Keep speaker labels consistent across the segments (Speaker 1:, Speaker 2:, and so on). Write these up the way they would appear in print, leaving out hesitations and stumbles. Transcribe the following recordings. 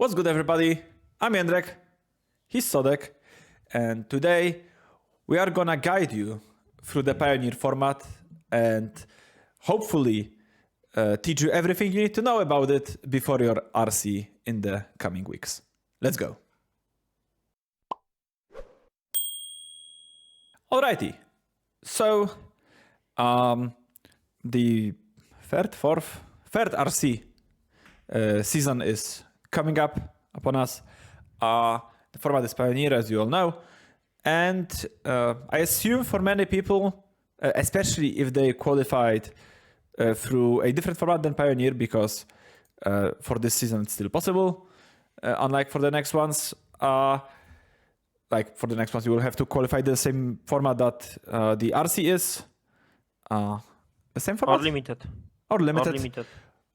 Speaker 1: What's good, everybody? I'm Jędrek, he's Sodek, and today we are gonna guide you through the Pioneer format and hopefully teach you everything you need to know about it before your RC in the coming weeks. Let's go. Alrighty, so the third RC season is coming up upon us. The format is Pioneer, as you all know, and I assume for many people, especially if they qualified through a different format than Pioneer, because for this season it's still possible, unlike for the next ones. Like for the next ones, you will have to qualify the same format that the RC is. The same format?
Speaker 2: Or limited.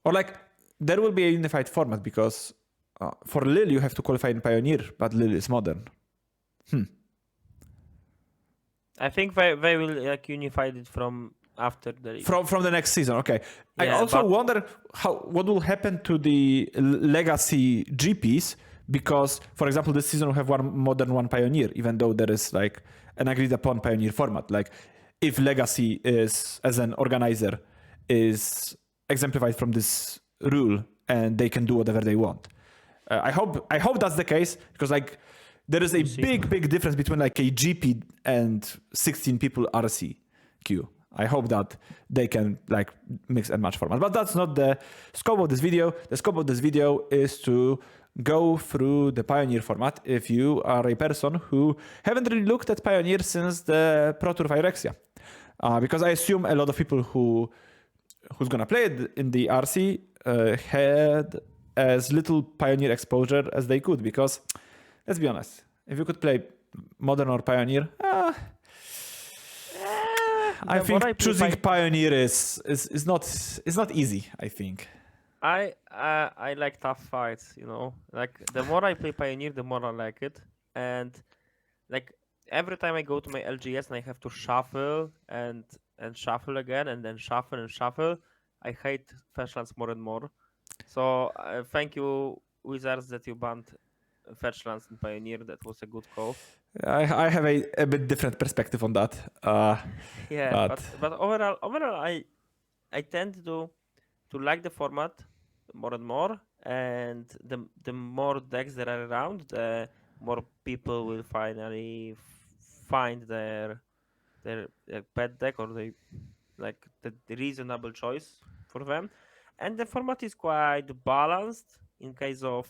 Speaker 1: Or like there will be a unified format because for Lil you have to qualify in Pioneer, but Lil is modern.
Speaker 2: I think they will unify it from after the
Speaker 1: From the next season, okay.
Speaker 2: Yeah,
Speaker 1: I also wonder what will happen to the legacy GPs, because, for example, this season we have one modern, one Pioneer, even though there is like an agreed upon Pioneer format. Like if legacy is, as an organizer, is exemplified from this rule and they can do whatever they want. I hope that's the case, because like there is a big difference between like a GP and 16 people RC queue. I hope that they can like mix and match formats, but that's not the scope of this video. The scope of this video is to go through the Pioneer format if you are a person who haven't really looked at Pioneer since the Pro Tour Phyrexia. Because I assume a lot of people who's gonna play it in the RC had as little Pioneer exposure as they could, because let's be honest, if you could play Modern or Pioneer, I think choosing Pioneer is not easy, I think.
Speaker 2: I like tough fights, you know. Like the more I play Pioneer, the more I like it. And like every time I go to my LGS and I have to shuffle and shuffle again and then shuffle and shuffle, I hate Fetchlands more and more. So thank you, Wizards, that you banned Fetchlands in Pioneer. That was a good call.
Speaker 1: I have a bit different perspective on that.
Speaker 2: Yeah, but overall, I tend to like the format more and more, and the more decks there are around, the more people will finally find their pet deck, or they like the reasonable choice for them. And the format is quite balanced in case of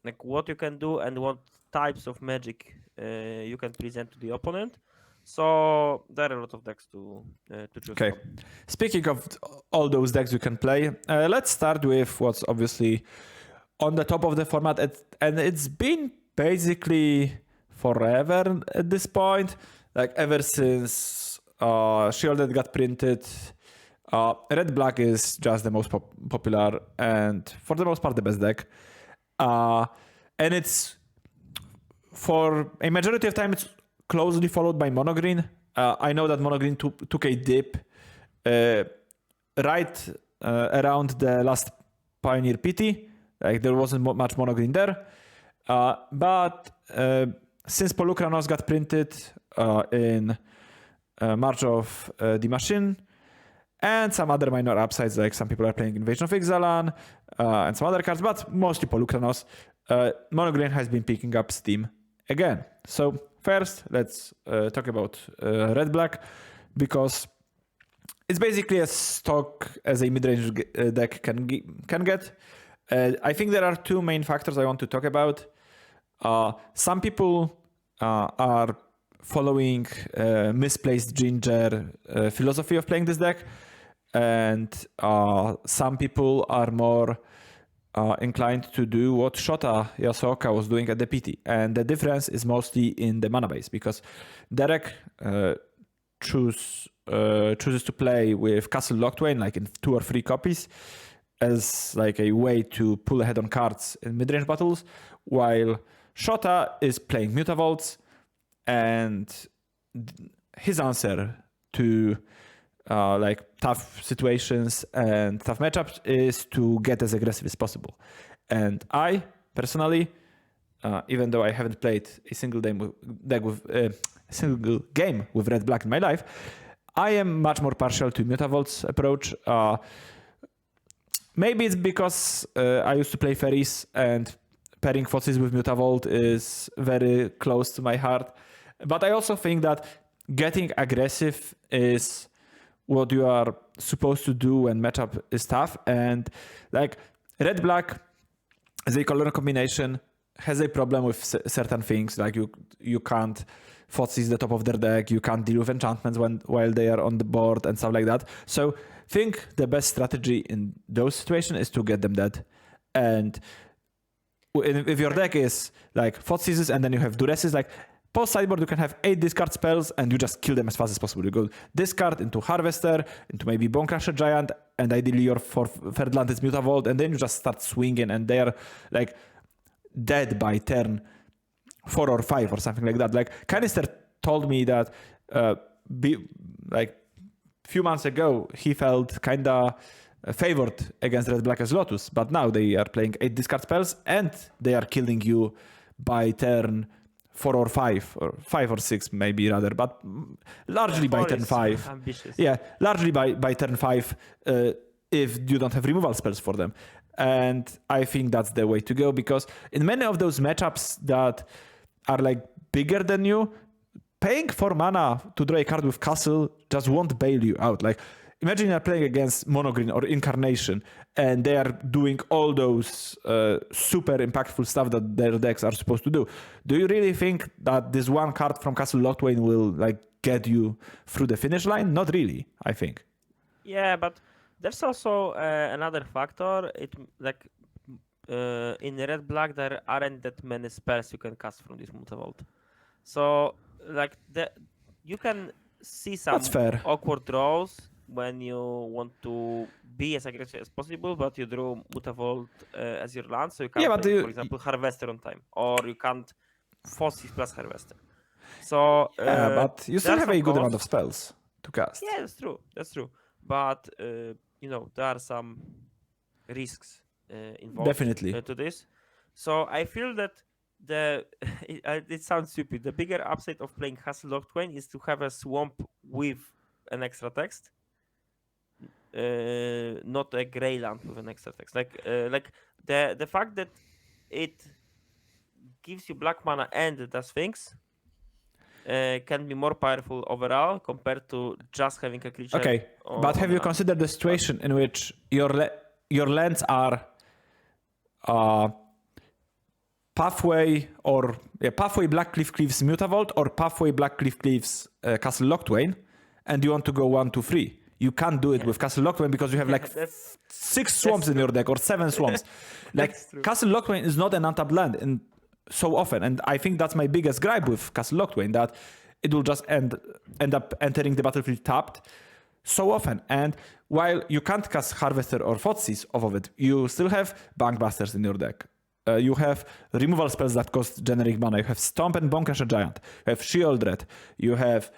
Speaker 2: like what you can do and what types of magic you can present to the opponent. So there are a lot of decks to choose
Speaker 1: Okay.
Speaker 2: from.
Speaker 1: Speaking of all those decks you can play, let's start with what's obviously on the top of the format, and it's been basically forever at this point, like ever since Shielded got printed. Red Black is just the most popular and for the most part the best deck. And it's, for a majority of time, it's closely followed by Mono Green. I know that Mono Green took a dip right around the last Pioneer PT. Like there wasn't much Mono Green there. But since Polukranos got printed in March of the Machine, and some other minor upsides, like some people are playing Invasion of Ixalan and some other cards, but mostly Polukranos, Mono Green has been picking up steam again. So first, let's talk about Red Black, because it's basically as stock as a mid-range deck can get. I think there are two main factors I want to talk about. Some people are following misplaced Ginger philosophy of playing this deck, and some people are more inclined to do what Shota Yasuoka was doing at the PT. And the difference is mostly in the mana base, because Derek chooses to play with Castle Locthwain like in 2 or 3 copies as like a way to pull ahead on cards in mid-range battles, while Shota is playing Mutavaults, and his answer to like tough situations and tough matchups is to get as aggressive as possible. And I personally, even though I haven't played a single game with red black in my life, I am much more partial to Mutavault's approach. Maybe it's because I used to play fairies and pairing Thoughtseize with Mutavault is very close to my heart. But I also think that getting aggressive is what you are supposed to do when matchup is tough. And like red-black as a color combination has a problem with certain things. Like you can't Thoughtseize the top of their deck, you can't deal with enchantments while they are on the board and stuff like that. So I think the best strategy in those situations is to get them dead. And if your deck is like Thoughtseizes and then you have Duresses, like post sideboard you can have 8 discard spells and you just kill them as fast as possible. You go discard into Harvester, into maybe Bonecrusher Giant, and ideally your third land is Mutavault, and then you just start swinging and they are like dead by turn 4 or 5 or something like that. Like Canister told me that few months ago he felt kinda favored against red black as Lotus, but now they are playing 8 discard spells and they are killing you by turn 4 or 5 or 5 or 6 maybe rather, but largely by turn 5.
Speaker 2: Ambitious.
Speaker 1: Yeah, largely by turn 5 if you don't have removal spells for them. And I think that's the way to go, because in many of those matchups that are like bigger than you, paying 4 mana to draw a card with Castle just won't bail you out. Like imagine you're playing against Monogreen or Incarnation and they are doing all those super impactful stuff that their decks are supposed to do. Do you really think that this one card from Castle Lochthwain will like get you through the finish line? Not really, I think.
Speaker 2: Yeah, but there's also another factor. It like in red black there aren't that many spells you can cast from this Mutavault. So like you can see some awkward draws when you want to be as aggressive as possible, but you draw Mutavault as your land, so you can't play, for example, Harvester on time, or you can't Thoughtseize plus Harvester. So
Speaker 1: but you still have a good amount of spells to cast.
Speaker 2: Yeah, that's true. But there are some risks involved
Speaker 1: Definitely
Speaker 2: to this. So I feel that it sounds stupid. The bigger upside of playing Castle Lochthwain is to have a swamp with an extra text, not a gray land with an extra text. Like the fact that it gives you black mana and does things can be more powerful overall compared to just having a creature.
Speaker 1: Okay, but have you considered the situation in which your lands are pathway Blackcliff Cleaves Mutavault or pathway Blackcliff Cleaves Castle Lochthwain, and you want to go 1, 2, 3? You can't do it with Castle Lochthwain because you have like 6 swamps in your deck or 7 swamps. Like Castle Lochthwain is not an untapped land and so often, and I think that's my biggest gripe with Castle Lochthwain, that it will just end up entering the battlefield tapped so often. And while you can't cast Harvester or Thoughtseize off of it, you still have Bankbusters in your deck. You have removal spells that cost generic mana. You have Stomp and Bonecrusher Giant. You have Sheoldred. You have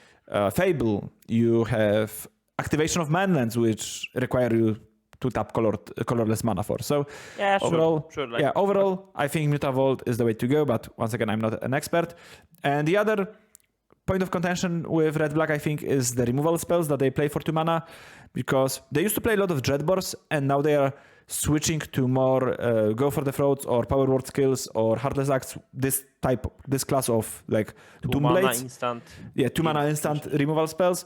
Speaker 1: Fable. You have Activation of Manlands, which require you to tap colorless mana for. So
Speaker 2: yeah,
Speaker 1: overall,
Speaker 2: sure,
Speaker 1: overall, I think Mutavault is the way to go. But once again, I'm not an expert. And the other point of contention with Red Black, I think, is the removal spells that they play for 2 mana, because they used to play a lot of Dreadbores, and now they are switching to more Go for the Throats or Power Word skills or Heartless Acts. This class of like Doom Blades.
Speaker 2: Instant.
Speaker 1: Yeah, 2 mana instant removal spells.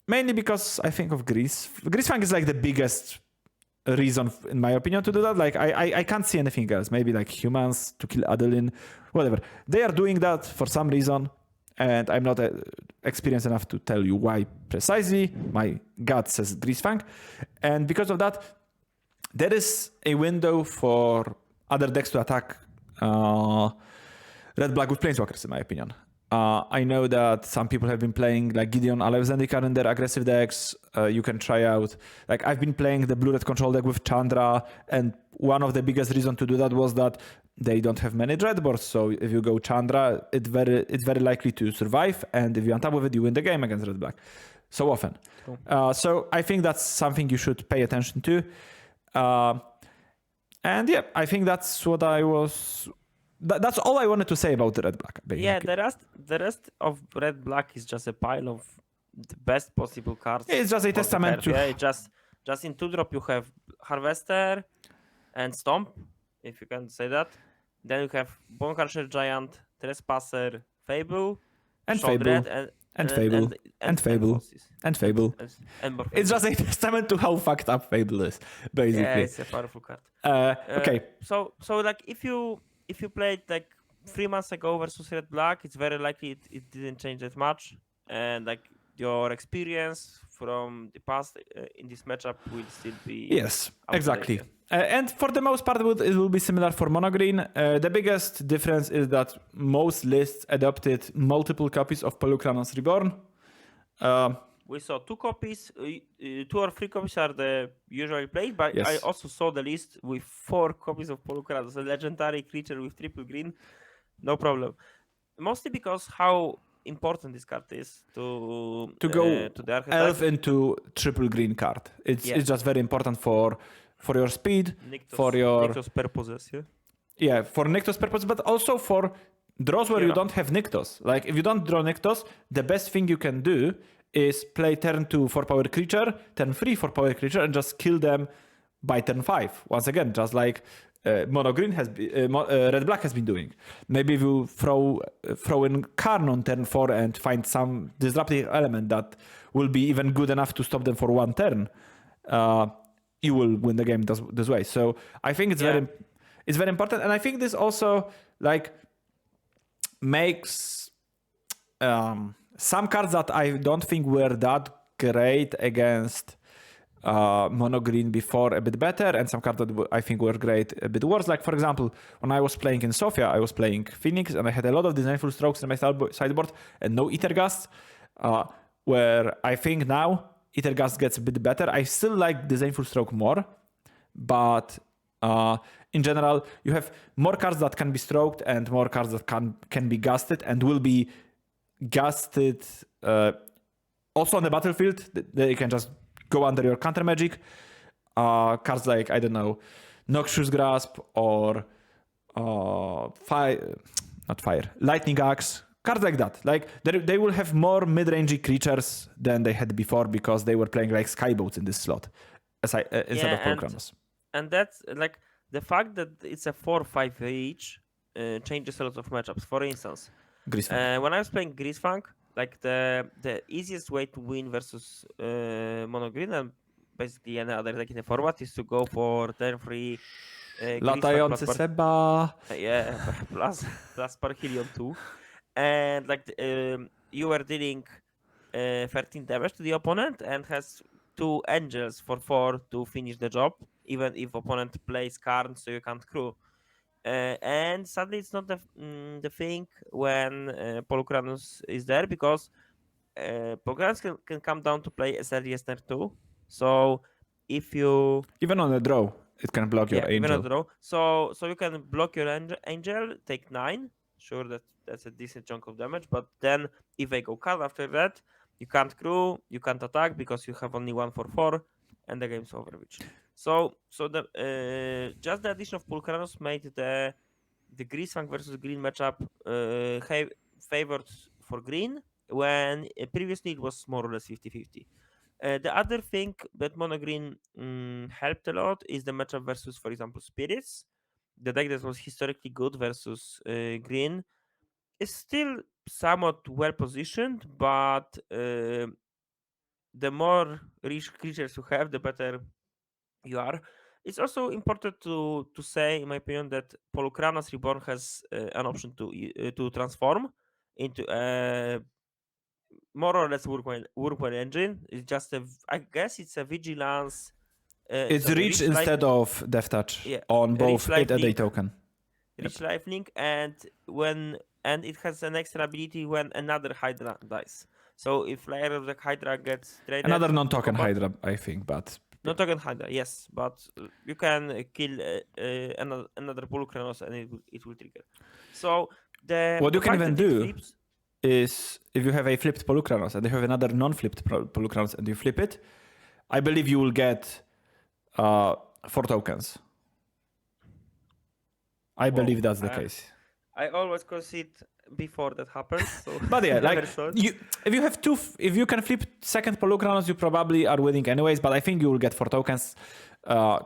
Speaker 1: Mainly because I think of Greasefang is like the biggest reason, in my opinion, to do that. Like I can't see anything else. Maybe like humans to kill Adeline, whatever. They are doing that for some reason, and I'm not experienced enough to tell you why precisely. My gut says Greasefang, and because of that, there is a window for other decks to attack Red Black with Planeswalkers, in my opinion. I know that some people have been playing like Gideon Alive Zendikar in their aggressive decks. You can try out, like I've been playing the Blue Red control deck with Chandra, and one of the biggest reasons to do that was that they don't have many Dreadboards. So if you go Chandra, it's very likely to survive, and if you untap with it, you win the game against Red Black. so often.
Speaker 2: Cool.
Speaker 1: So I think that's something you should pay attention to. And yeah, I think that's what I was. That's all I wanted to say about the red black. Basically.
Speaker 2: Yeah, the rest of red black is just a pile of the best possible cards.
Speaker 1: It's just a testament to.
Speaker 2: Yeah, just in 2-drop you have Harvester and Stomp, if you can say that. Then you have Bonecrusher Giant, Trespasser, Fable,
Speaker 1: and Fable, and Fable, and Fable, and Fable.
Speaker 2: And
Speaker 1: it's just a testament to how fucked up Fable is, basically.
Speaker 2: Yeah, it's a powerful card.
Speaker 1: Okay.
Speaker 2: So like if you played like 3 months ago versus red black, it's very likely it didn't change that much, and like your experience from the past in this matchup will still be
Speaker 1: exactly. And for the most part, it will be similar for mono green. The biggest difference is that most lists adopted multiple copies of Polukranos Reborn.
Speaker 2: We saw 2 copies, 2 or 3 copies are the usually played, but I also saw the list with 4 copies of Polukranos, a legendary creature with triple green, no problem. Mostly because how important this card is to
Speaker 1: go
Speaker 2: to the archetype.
Speaker 1: Elf into triple green card. It's just very important for your speed, for your
Speaker 2: Nykthos purposes,
Speaker 1: for Nykthos purposes, but also for draws where you don't have Nykthos. Like if you don't draw Nykthos, the best thing you can do is play turn 2 for power creature, turn 3 for power creature, and just kill them by turn 5. Once again, just like mono green red black has been doing. Maybe if you throw in Karn on turn 4 and find some disruptive element that will be even good enough to stop them for 1 turn, you will win the game this way. So I think it's very important, and I think this also like makes some cards that I don't think were that great against mono green before a bit better, and some cards that I think were great a bit worse. Like for example, when I was playing in Sofia, I was playing Phoenix, and I had a lot of designful strokes in my sideboard and no Ethergast, where I think now Ethergast gets a bit better. I still like designful stroke more, but in general, you have more cards that can be stroked and more cards that can be gasted and will be gasted also on the battlefield. They can just go under your counter magic. Cards like, I don't know, Noxious Grasp or Lightning Axe. Cards like that. Like they will have more mid-rangey creatures than they had before because they were playing like Skyboats in this slot instead of Polukranos.
Speaker 2: And that's like the fact that it's a 4/5 each changes a lot of matchups. For instance, when I was playing Greasefang, like the easiest way to win versus mono green and basically any other deck in the format is to go for turn 3
Speaker 1: Latający Seba.
Speaker 2: plus Parhelion 2. And like you were dealing 13 damage to the opponent and has 2 angels for 4 to finish the job, even if opponent plays Karn, so you can't crew. And sadly, it's not the thing when Polukranos is there, because Polukranos can come down to play as early as turn 2. So if you
Speaker 1: even on a draw, it can block your angel.
Speaker 2: Even on a draw. So you can block your angel, take 9. Sure, that's a decent chunk of damage. But then if they go Karn after that, you can't crew, you can't attack because you have only 1 for 4, and the game's over. So the just the addition of Polukranos made the Greasefang versus green matchup favored for green, when previously it was more or less 50-50. The other thing that mono green helped a lot is the matchup versus, for example, Spirits. The deck that was historically good versus green is still somewhat well positioned, but the more rich creatures you have, the better you are. It's also important to say, in my opinion, that Polukranos Reborn has an option to transform into a more or less workwell engine. It's just I guess it's a vigilance.
Speaker 1: It's reach instead of Death Touch on both it and a token.
Speaker 2: Reach lifelink, and it has an extra ability when another Hydra dies. So if Lair of the Hydra gets traded,
Speaker 1: another non-token Hydra, I think, but
Speaker 2: non-token Hydra, yes, but you can kill another Polukranos and it will trigger. So
Speaker 1: what you can even do is if you have a flipped Polukranos and you have another non-flipped Polukranos and you flip it, I believe you will get 4 tokens. I believe that's the case.
Speaker 2: I always concede before that happens. So
Speaker 1: But yeah, like if you can flip second Polukranos, you probably are winning anyways. But I think you will get 4 tokens.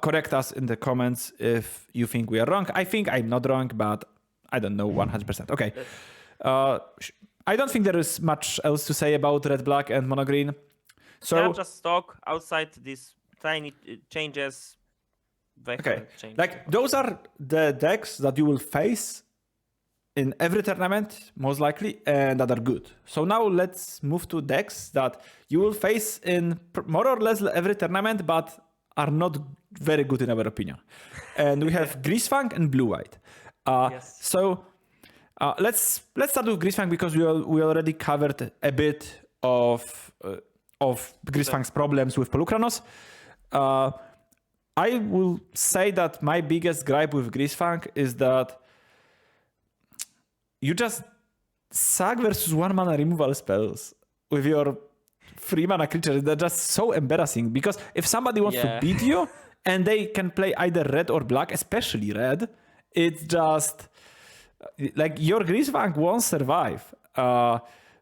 Speaker 1: Correct us in the comments if you think we are wrong. I think I'm not wrong, but I don't know 100%. Okay. I don't think there is much else to say about red, black, and mono green. So
Speaker 2: yeah, just stock outside these tiny changes.
Speaker 1: Okay, like those are the decks that you will face in every tournament, most likely, and that are good. So now let's move to decks that you will face in more or less every tournament, but are not very good in our opinion. And we have Greasefang and Blue-White.
Speaker 2: Yes.
Speaker 1: So let's start with Greasefang because we already covered a bit of Greasefang's problems with Polukranos. I will say that my biggest gripe with Greasefang is that you just suck versus 1 mana removal spells with your 3 mana creature. They're just so embarrassing because if somebody wants to beat you and they can play either red or black, especially red, it's just like your Greasefang won't survive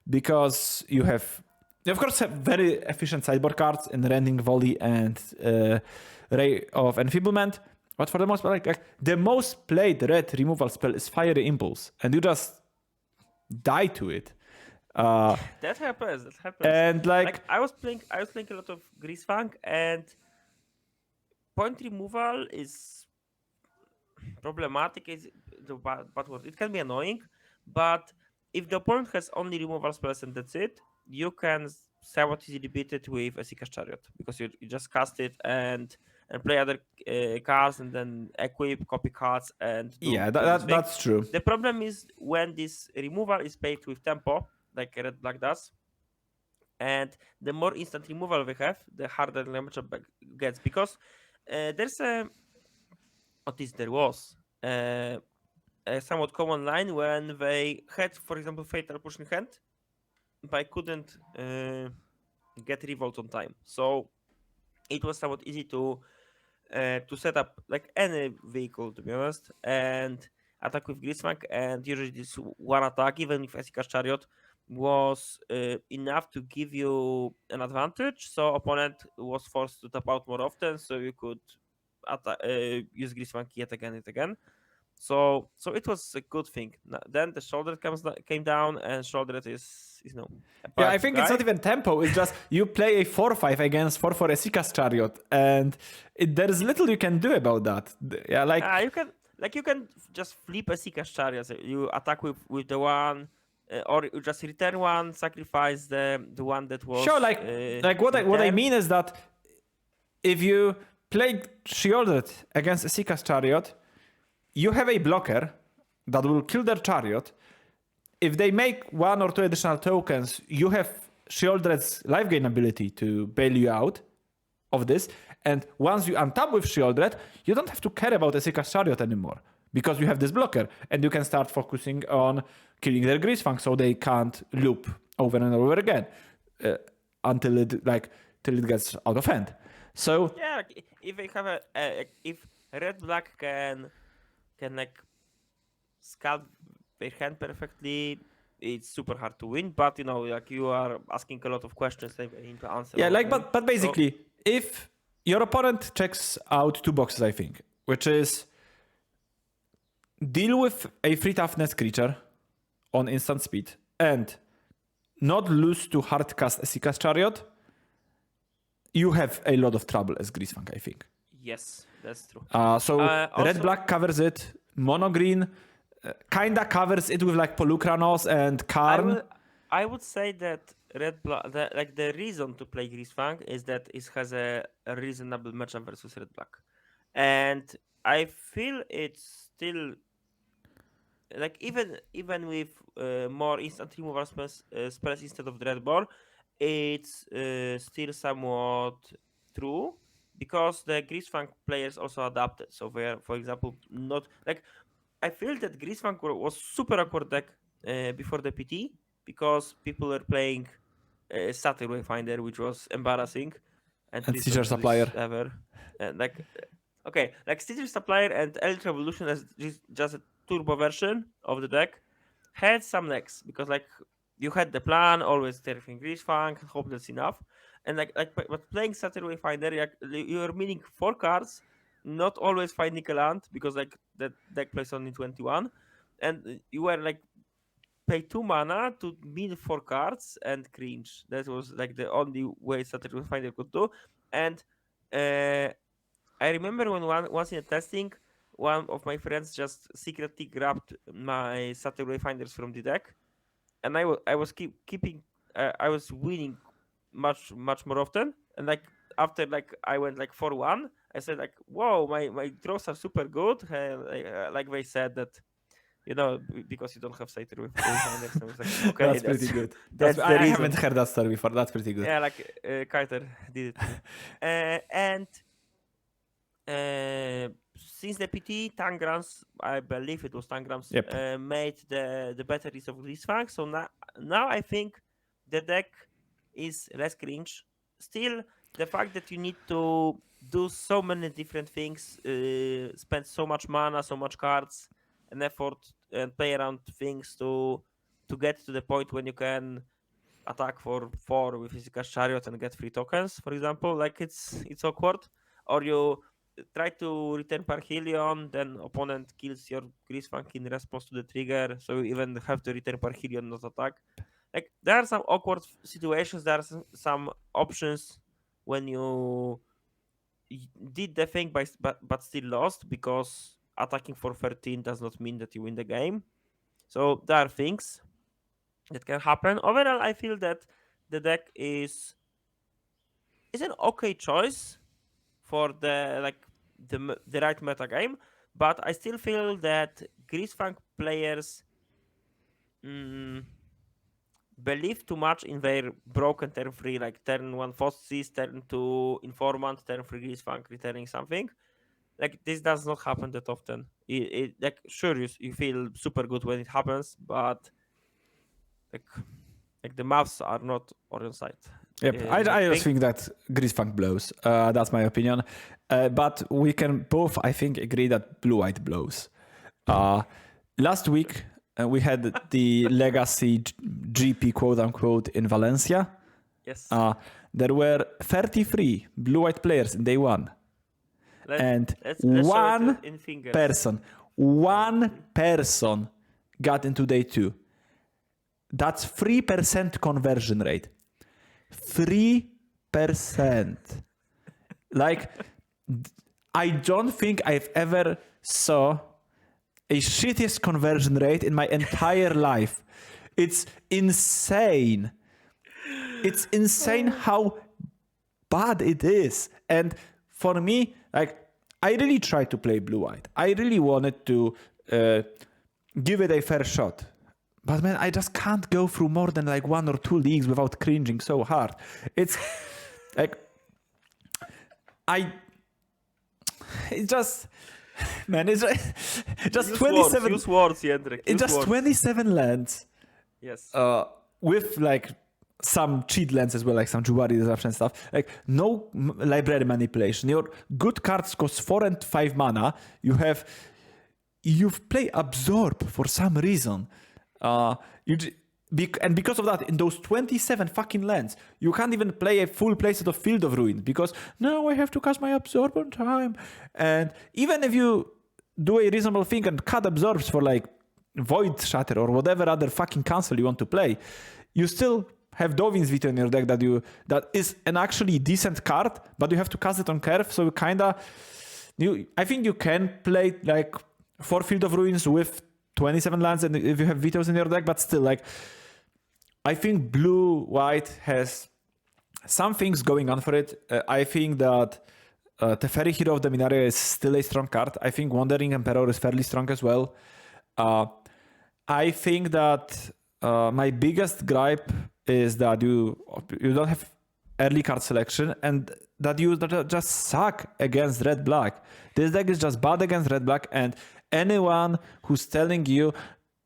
Speaker 1: because you have very efficient sideboard cards in Rending Volley and Ray of Enfeeblement. But for the most part, like the most played red removal spell is Fiery Impulse, and you just die to it.
Speaker 2: That happens.
Speaker 1: And like
Speaker 2: I was playing a lot of Greasefang, and point removal is problematic. Is the bad word. It can be annoying, but if the opponent has only removal spells and that's it, you can somewhat easily beat it with a Seeker's Chariot because you just cast it and play other cards and then equip, copy cards and
Speaker 1: that's true.
Speaker 2: The problem is when this removal is played with tempo, like red black does, and the more instant removal we have, the harder the matchup gets because there's a somewhat common line when they had, for example, Fatal Push in hand, but couldn't get Revolt on time. So it was somewhat easy to set up like any vehicle, to be honest, and attack with Greasefang. And usually this one attack, even with Seeker's Chariot, was enough to give you an advantage. So opponent was forced to tap out more often, so you could use Greasefang yet again. So it was a good thing. Then the shoulder came down, and shoulder is
Speaker 1: I think it's not even tempo. It's just you play a 4/5 against 4/4 a Seeker's Chariot, and there is little you can do about that. Yeah,
Speaker 2: you can just flip a Seeker's Chariot. You attack with the one, or you just return one, sacrifice the one that was.
Speaker 1: Sure, what I mean is that if you play shielded against a Seeker's Chariot, you have a blocker that will kill their chariot. If they make 1 or 2 additional tokens, you have Shieldred's life gain ability to bail you out of this. And once you untap with Shieldred, you don't have to care about a Seeker's Chariot anymore because you have this blocker and you can start focusing on killing their Greasefang so they can't loop over and over again until it gets out of hand. So
Speaker 2: yeah, if they have if red black can like sculpt their hand perfectly, it's super hard to win. But you are asking a lot of questions I need to answer.
Speaker 1: Yeah, but basically, if your opponent checks out 2 boxes, I think, which is deal with a 3 toughness creature on instant speed and not lose to hardcast a Seeker's Chariot, you have a lot of trouble as Greasefang, I think.
Speaker 2: Yes, that's true.
Speaker 1: Red black covers it. Mono green kinda covers it with like Polukranos and Karn.
Speaker 2: I would say that red black, the reason to play Greasefang is that it has a reasonable matchup versus red black, and I feel it's still like even with more instant removal spells instead of Dreadbore, it's still somewhat true because the Greasefang players also adapted. So they're, for example, not like I feel that Greasefang was super awkward deck before the PT, because people were playing Satyr Wayfinder, which was embarrassing, and
Speaker 1: Teacher Supplier
Speaker 2: ever. And okay, Teacher Supplier and Elite Revolution as just a turbo version of the deck had some decks because you had the plan, always terrifying Greasefang, hope that's enough, and but playing Satyr Wayfinder, you were meaning 4 cards, not always finding a land because that deck plays only 21, and you were pay 2 mana to mean 4 cards and cringe. That was the only way Satyr Wayfinder could do. And I remember when once in a testing, one of my friends just secretly grabbed my Satyr Wayfinders from the deck, and I was keeping I was winning much more often. And after I went 4-1, I said whoa, my draws are super good. Like they said that, because you don't have Satyr Wayfinders. I was like, okay,
Speaker 1: that's pretty good. I haven't heard that story before. That's pretty good.
Speaker 2: Yeah, Carter did it to me. And since the PT, Tangrams, I believe it was Tangrams, made the better use of Greasefang. So now I think the deck is less cringe. Still, the fact that you need to do so many different things, spend so much mana, so much cards, and effort, and play around things to get to the point when you can attack for 4 with Physical Chariot and get 3 tokens, for example. It's awkward. Or you try to return Parhelion, then opponent kills your Greasefang in response to the trigger, so you even have to return Parhelion, not attack. There are some awkward situations. There are some options when you did the thing but still lost, because attacking for 13 does not mean that you win the game. So there are things that can happen. Overall, I feel that the deck is an okay choice for the right meta game, but I still feel that Greasefang players believe too much in their broken turn 3, turn 1 Fossis, turn 2 Informant, turn 3 Greasefang returning something. This does not happen that often. Sure, you feel super good when it happens, but the maths are not on your side.
Speaker 1: Yep, I just think that Greasefang blows. That's my opinion. But we can both, I think, agree that Blue-White blows. Last week, we had the Legacy GP, quote-unquote, in Valencia.
Speaker 2: Yes.
Speaker 1: There were 33 Blue-White players in day 1. Let's one person got into day 2. That's 3% conversion rate. 3%. I don't think I've ever saw a shittiest conversion rate in my entire life. It's insane. It's insane how bad it is. And for me, I really tried to play Blue-White. I really wanted to give it a fair shot. But man, I just can't go through more than 1 or 2 leagues without cringing so hard. It's it's just, man, it's just
Speaker 2: use
Speaker 1: 27
Speaker 2: words, Jędrek.
Speaker 1: It's just 27 lands.
Speaker 2: Yes.
Speaker 1: With some cheat lands as well, some Juwari disruption and stuff. No library manipulation. Your good cards cost 4 and 5 mana. You've played Absorb for some reason. And because of that, in those 27 fucking lands, you can't even play a full playset of Field of Ruin because now I have to cast my Absorb on time. And even if you do a reasonable thing and cut Absorbs for Void Shatter or whatever other fucking cancel you want to play, you still have Dovin's Veto in your deck that is an actually decent card, but you have to cast it on curve. So I think you can play 4 Field of Ruins with 27 lands, and if you have vetoes in your deck, but still, I think Blue-White has some things going on for it. I think that Teferi, Hero of the Minaria, is still a strong card. I think Wandering Emperor is fairly strong as well. I think that my biggest gripe is that you don't have early card selection and that you just suck against red-black. This deck is just bad against red-black, and anyone who's telling you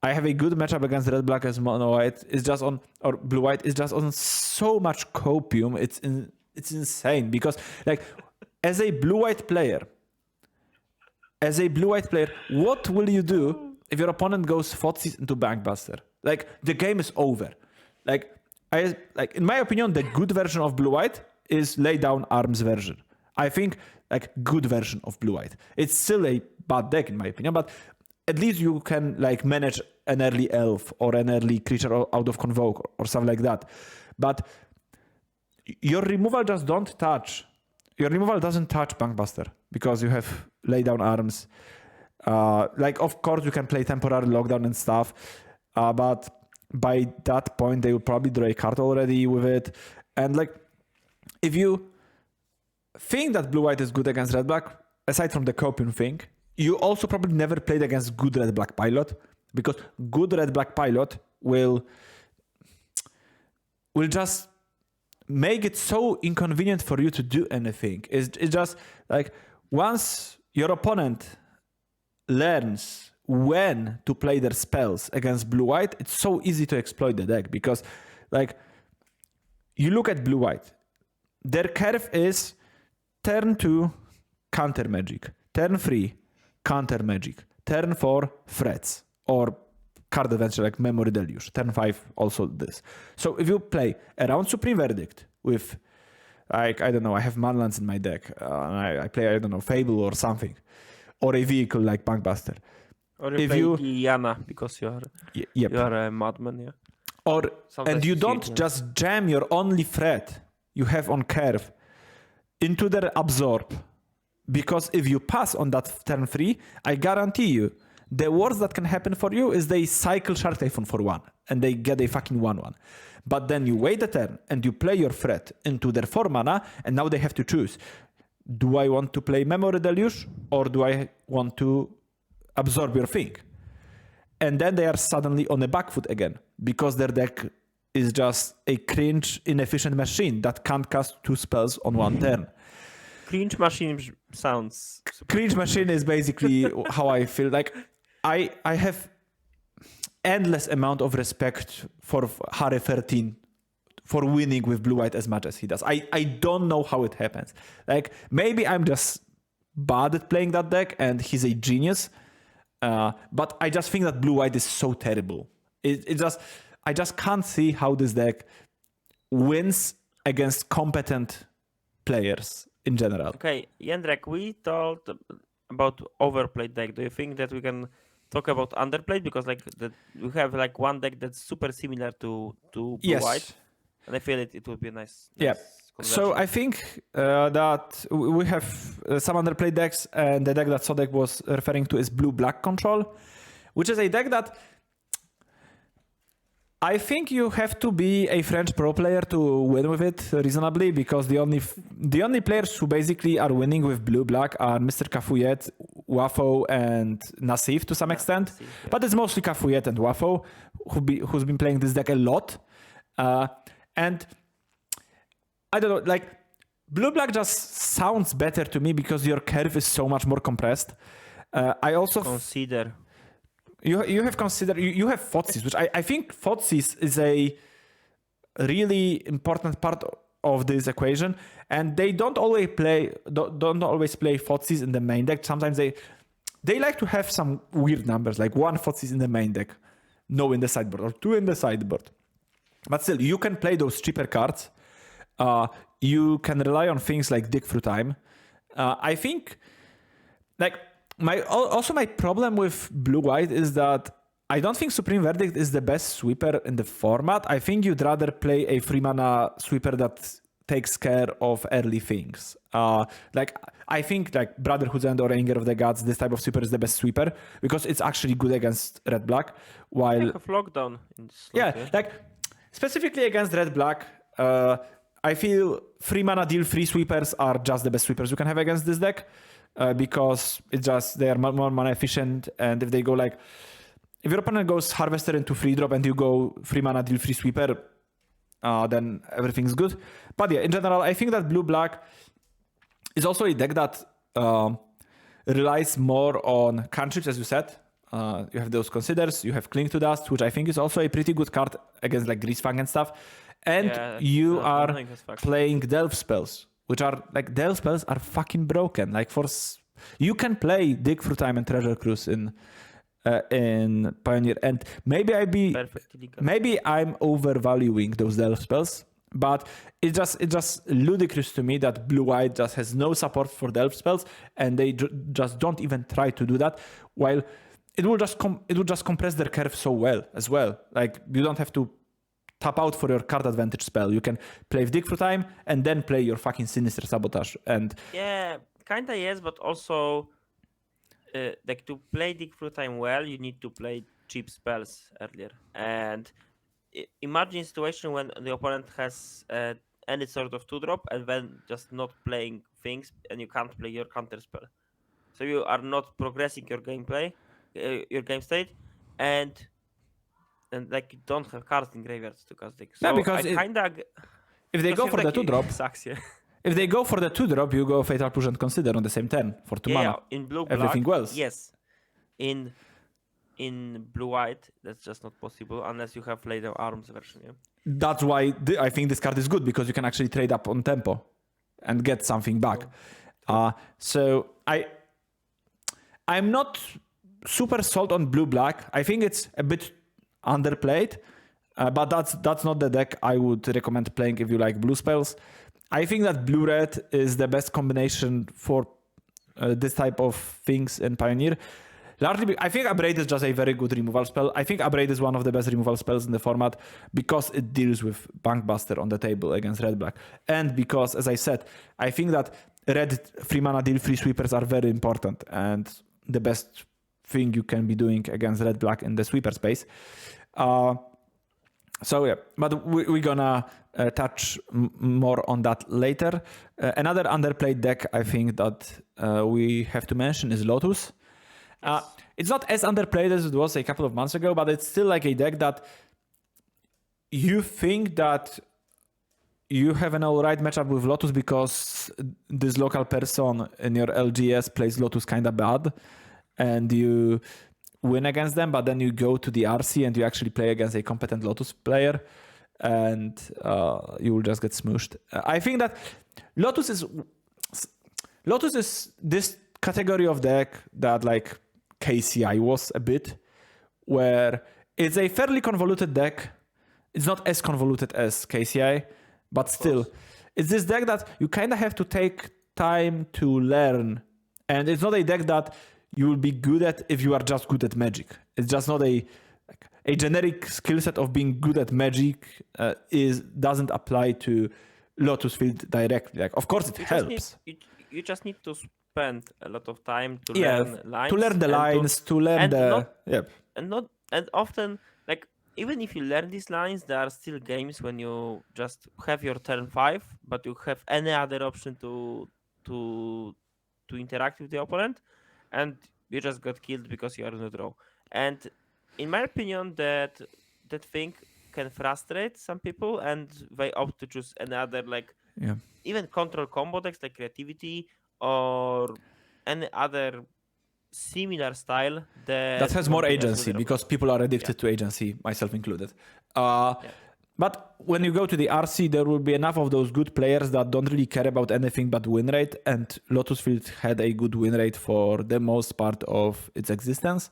Speaker 1: I have a good matchup against red black as mono white. It's just on, or blue white is just on so much copium. It's insane because like as a blue white player, what will you do if your opponent goes Fotsies into Bankbuster? Like the game is over. Like in my opinion, the good version of blue white is lay down arms version. I think like good version of blue white. It's still a bad deck in my opinion, but at least you can like manage an early elf or an early creature out of Convoke or something like that. But your removal just don't touch. Your removal doesn't touch Bankbuster because you have lay down arms. Like of course you can play temporary lockdown and stuff, but by that point they will probably draw a card already with it. And like if you think that blue white is good against red black, aside from the copium thing, you also probably never played against good red black pilot, because good red black pilot will just make it so inconvenient for you to do anything. It's just like once your opponent learns when to play their spells against blue white, it's so easy to exploit the deck, because like you look at blue white, their curve is turn 2 counter magic, turn 3 counter magic, turn 4 threats or card adventure like Memory Deluge, turn 5 also this. So if you play around Supreme Verdict with like, I don't know, I have Manlands in my deck, I play, I don't know, Fable or something, or a vehicle like Bankbuster.
Speaker 2: Or you play Yana because you are a madman, yeah.
Speaker 1: Or
Speaker 2: sometimes
Speaker 1: and you don't just jam your only threat you have on curve into their absorb, because if you pass on that turn 3, I guarantee you the worst that can happen for you is they cycle Shark Typhoon for 1 and they get a fucking 1/1. But then you wait a turn and you play your threat into their 4 mana, and now they have to choose. Do I want to play Memory Deluge or do I want to absorb your thing? And then they are suddenly on a back foot again, because their deck is just a cringe, inefficient machine that can't cast 2 spells on 1 turn.
Speaker 2: Cringe machine sounds...
Speaker 1: Cringe machine is basically how I feel. Like I have endless amount of respect for Harry 13 for winning with blue-white as much as he does. I don't know how it happens. Like maybe I'm just bad at playing that deck and he's a genius. But I just think that blue-white is so terrible. I just can't see how this deck wins against competent players in general.
Speaker 2: Okay, Jędrek, we talked about overplayed deck. Do you think that we can talk about underplayed? Because like we have like one deck that's super similar to blue-white, and I feel it would be nice.
Speaker 1: Yeah. So I think that we have some underplayed decks, and the deck that Sodek was referring to is blue-black control, which is a deck that I think you have to be a French pro player to win with it reasonably, because the only players who basically are winning with blue-black are Mr. Cafouillet, Wafo, and Nassif to some extent.
Speaker 2: Nassif, yeah.
Speaker 1: But it's mostly Cafouillet and Wafo who's been playing this deck a lot. And I don't know, like blue-black just sounds better to me because your curve is so much more compressed. I also
Speaker 2: consider...
Speaker 1: You have considered, you have Fotsies, which I think Fotsies is a really important part of this equation, and they don't always play Fotsies in the main deck. Sometimes they like to have some weird numbers, like 1 Fotsies in the main deck, no in the sideboard, or 2 in the sideboard. But still, you can play those cheaper cards. You can rely on things like Dig Through Time. I think, like, my problem with blue-white is that I don't think Supreme Verdict is the best sweeper in the format. I think you'd rather play a 3-mana sweeper that takes care of early things. Like I think like Brotherhood's End or Anger of the Gods, this type of sweeper is the best sweeper because it's actually good against red-black. While
Speaker 2: like a lockdown in slot,
Speaker 1: yeah, like specifically against red-black, I feel 3-mana deal 3 sweepers are just the best sweepers you can have against this deck. Because they are more mana efficient, and if they go like, if your opponent goes Harvester into 3-drop and you go 3-mana deal 3 sweeper, then everything's good. But yeah, in general, I think that blue-black is also a deck that relies more on cantrips, as you said. you have those considers, you have Cling to Dust, which I think is also a pretty good card against like Greasefang and stuff. And you are playing Delve spells, which are like Delve spells are fucking broken. Like you can play Dig Through Time and Treasure Cruise in Pioneer, and maybe I'm overvaluing those Delve spells, but it's just ludicrous to me that Blue-White just has no support for Delve spells, and they just don't even try to do that. While it will just compress their curve so well as well. Like you don't have to tap out for your card advantage spell. You can play Dig Through Time and then play your fucking Sinister Sabotage. And
Speaker 2: yeah, kinda yes, but also like to play Dig Through Time well, you need to play cheap spells earlier. And imagine a situation when the opponent has any sort of 2-drop and then just not playing things, and you can't play your counter spell. So you are not progressing your gameplay, your game state, and like you don't have cards in graveyards to cast deck. So
Speaker 1: because if they go for the 2-drop,
Speaker 2: sucks, yeah.
Speaker 1: If they go for the 2-drop, you go Fatal Push and Consider on the same turn for 2 mana.
Speaker 2: Yeah, in blue black,
Speaker 1: everything else.
Speaker 2: Yes. In blue-white, that's just not possible unless you have Lady of Arms version. Yeah.
Speaker 1: That's why I think this card is good, because you can actually trade up on tempo and get something back. So I'm not super sold on blue-black. I think it's a bit underplayed, but that's not the deck I would recommend playing if you like blue spells. I think that blue-red is the best combination for this type of things in Pioneer. Largely, I think Abrade is just a very good removal spell. I think Abrade is one of the best removal spells in the format because it deals with Bankbuster on the table against red-black. And because, as I said, I think that red 3-mana deal-free sweepers are very important and the best thing you can be doing against red-black in the sweeper space. So yeah, but we're gonna touch more on that later. Another underplayed deck I think that we have to mention is Lotus. It's not as underplayed as it was a couple of months ago, but it's still like a deck that you think that you have an alright matchup with Lotus because this local person in your LGS plays Lotus kind of bad, and you win against them, but then you go to the RC and you actually play against a competent Lotus player, and you will just get smooshed. I think that Lotus is this category of deck that like KCI was a bit, where it's a fairly convoluted deck. It's not as convoluted as KCI, but still, it's this deck that you kind of have to take time to learn, and it's not a deck that you will be good at if you are just good at Magic. It's just not a generic skill set of being good at Magic doesn't apply to Lotus Field directly. Like, of course, it helps.
Speaker 2: You just need to spend a lot of time to learn lines.
Speaker 1: To learn the lines, to learn the...
Speaker 2: And often, like, even if you learn these lines, there are still games when you just have your turn 5, but you have any other option to interact with the opponent, and you just got killed because you are in a draw. And in my opinion, that thing can frustrate some people, and they opt to choose another, like, even control combo decks like Creativity or any other similar style that
Speaker 1: has more agency, because people are addicted to agency, myself included. But when you go to the RC, there will be enough of those good players that don't really care about anything but win rate, and Lotus Field had a good win rate for the most part of its existence.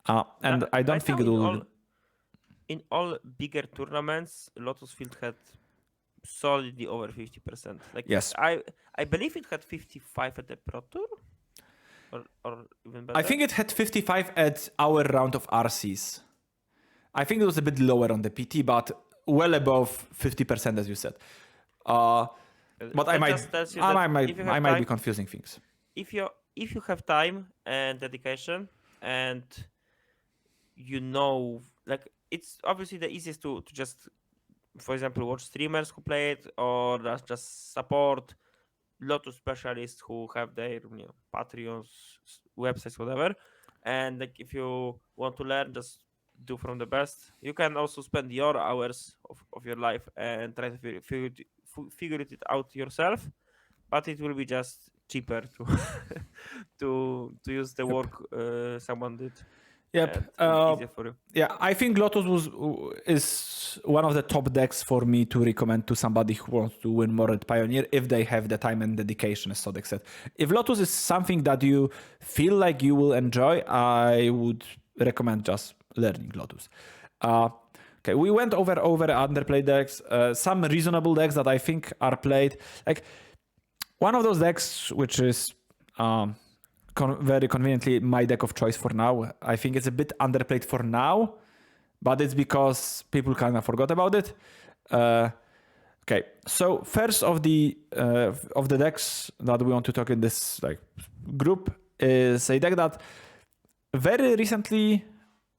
Speaker 1: And I don't think it will...
Speaker 2: In all bigger tournaments, Lotus Field had solidly over 50%. Like,
Speaker 1: yes.
Speaker 2: I believe it had 55 at the Pro Tour, or even better.
Speaker 1: I think it had 55 at our round of RCs. I think it was a bit lower on the PT, but well above 50%, as you said. But I might be confusing things.
Speaker 2: If you have time and dedication, and like, it's obviously the easiest to just, for example, watch streamers who play it, or just support Lotus specialists who have their Patreons, websites, whatever. And like, if you want to learn, just do from the best. You can also spend your hours of your life and try to figure it out yourself, but it will be just cheaper to use the work someone did.
Speaker 1: Yep.
Speaker 2: Easier for you.
Speaker 1: Yeah, I think Lotus is one of the top decks for me to recommend to somebody who wants to win more at Pioneer if they have the time and dedication, as Sodek said. If Lotus is something that you feel like you will enjoy, I would recommend just learning Lotus. Okay, we went over underplayed decks, some reasonable decks that I think are played. Like one of those decks, which is very conveniently my deck of choice for now. I think it's a bit underplayed for now, but it's because people kind of forgot about it. Okay, so first of the decks that we want to talk in this group is a deck that very recently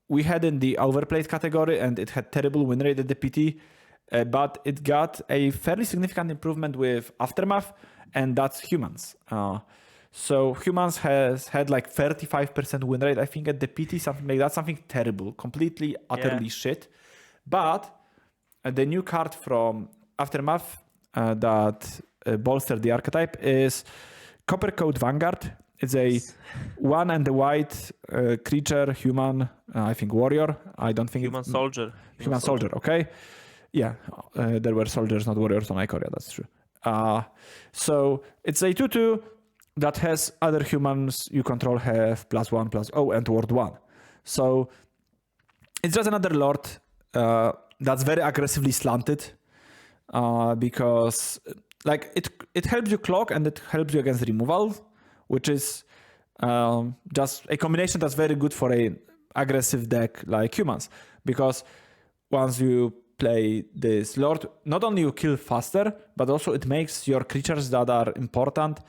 Speaker 1: we had in the overplayed category, and it had terrible win rate at the PT, but it got a fairly significant improvement with Aftermath, and that's Humans. So Humans has had 35% win rate, I think, at the PT, something like that, something terrible, completely, utterly shit. But the new card from Aftermath that bolstered the archetype is Copper Coat Vanguard. It's a 1 and a white creature, human, I think warrior. I don't think
Speaker 2: human soldier.
Speaker 1: Human soldier, okay. Yeah, there were soldiers, not warriors on Ikoria, that's true. So it's a 2/2 that has other humans you control have +1/+0 and ward 1. So it's just another lord that's very aggressively slanted because it helps you clock and it helps you against removal, which is just a combination that's very good for an aggressive deck like Humans, because once you play this lord, not only you kill faster, but also it makes your creatures that are important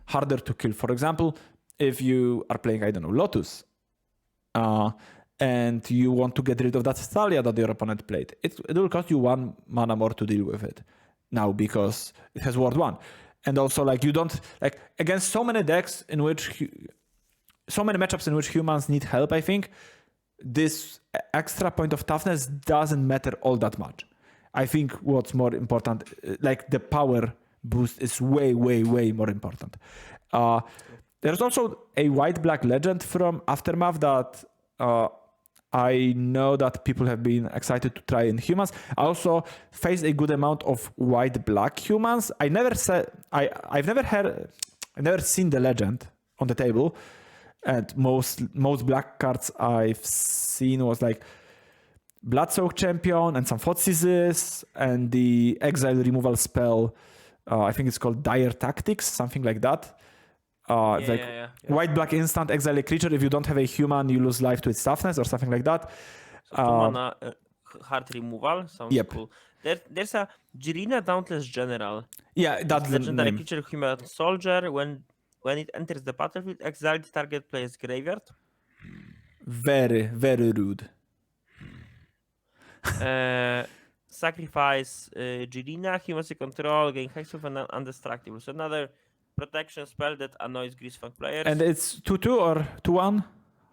Speaker 1: harder to kill. For example, if you are playing, I don't know, Lotus, and you want to get rid of that Thalia that your opponent played, it will cost you 1 mana more to deal with it now because it has ward 1. And also, you don't, against so many decks in which, so many matchups in which humans need help, I think, this extra point of toughness doesn't matter all that much. I think what's more important, the power boost is way, way, way more important. There's also a white-black legend from Aftermath that I know that people have been excited to try in Humans. I also faced a good amount of white-black Humans. I've never seen the legend on the table, and most black cards I've seen was Bloodsoak Champion and some Thoughtseize and the exile removal spell. I think it's called Dire Tactics, something like that. White-black instant, exile a creature. If you don't have a human, you lose life to its toughness or something like that.
Speaker 2: So 2 mana hard removal sounds cool. There's a Jirina Dauntless General.
Speaker 1: Yeah, that's the
Speaker 2: legendary
Speaker 1: name.
Speaker 2: Creature, human soldier. When it enters the battlefield, exile the target player's graveyard.
Speaker 1: Very, very rude.
Speaker 2: Sacrifice Jirina, humans you control, gain hexproof and undestructible. So another protection spell that annoys Greasefang players.
Speaker 1: And it's 2/2 or 2/1?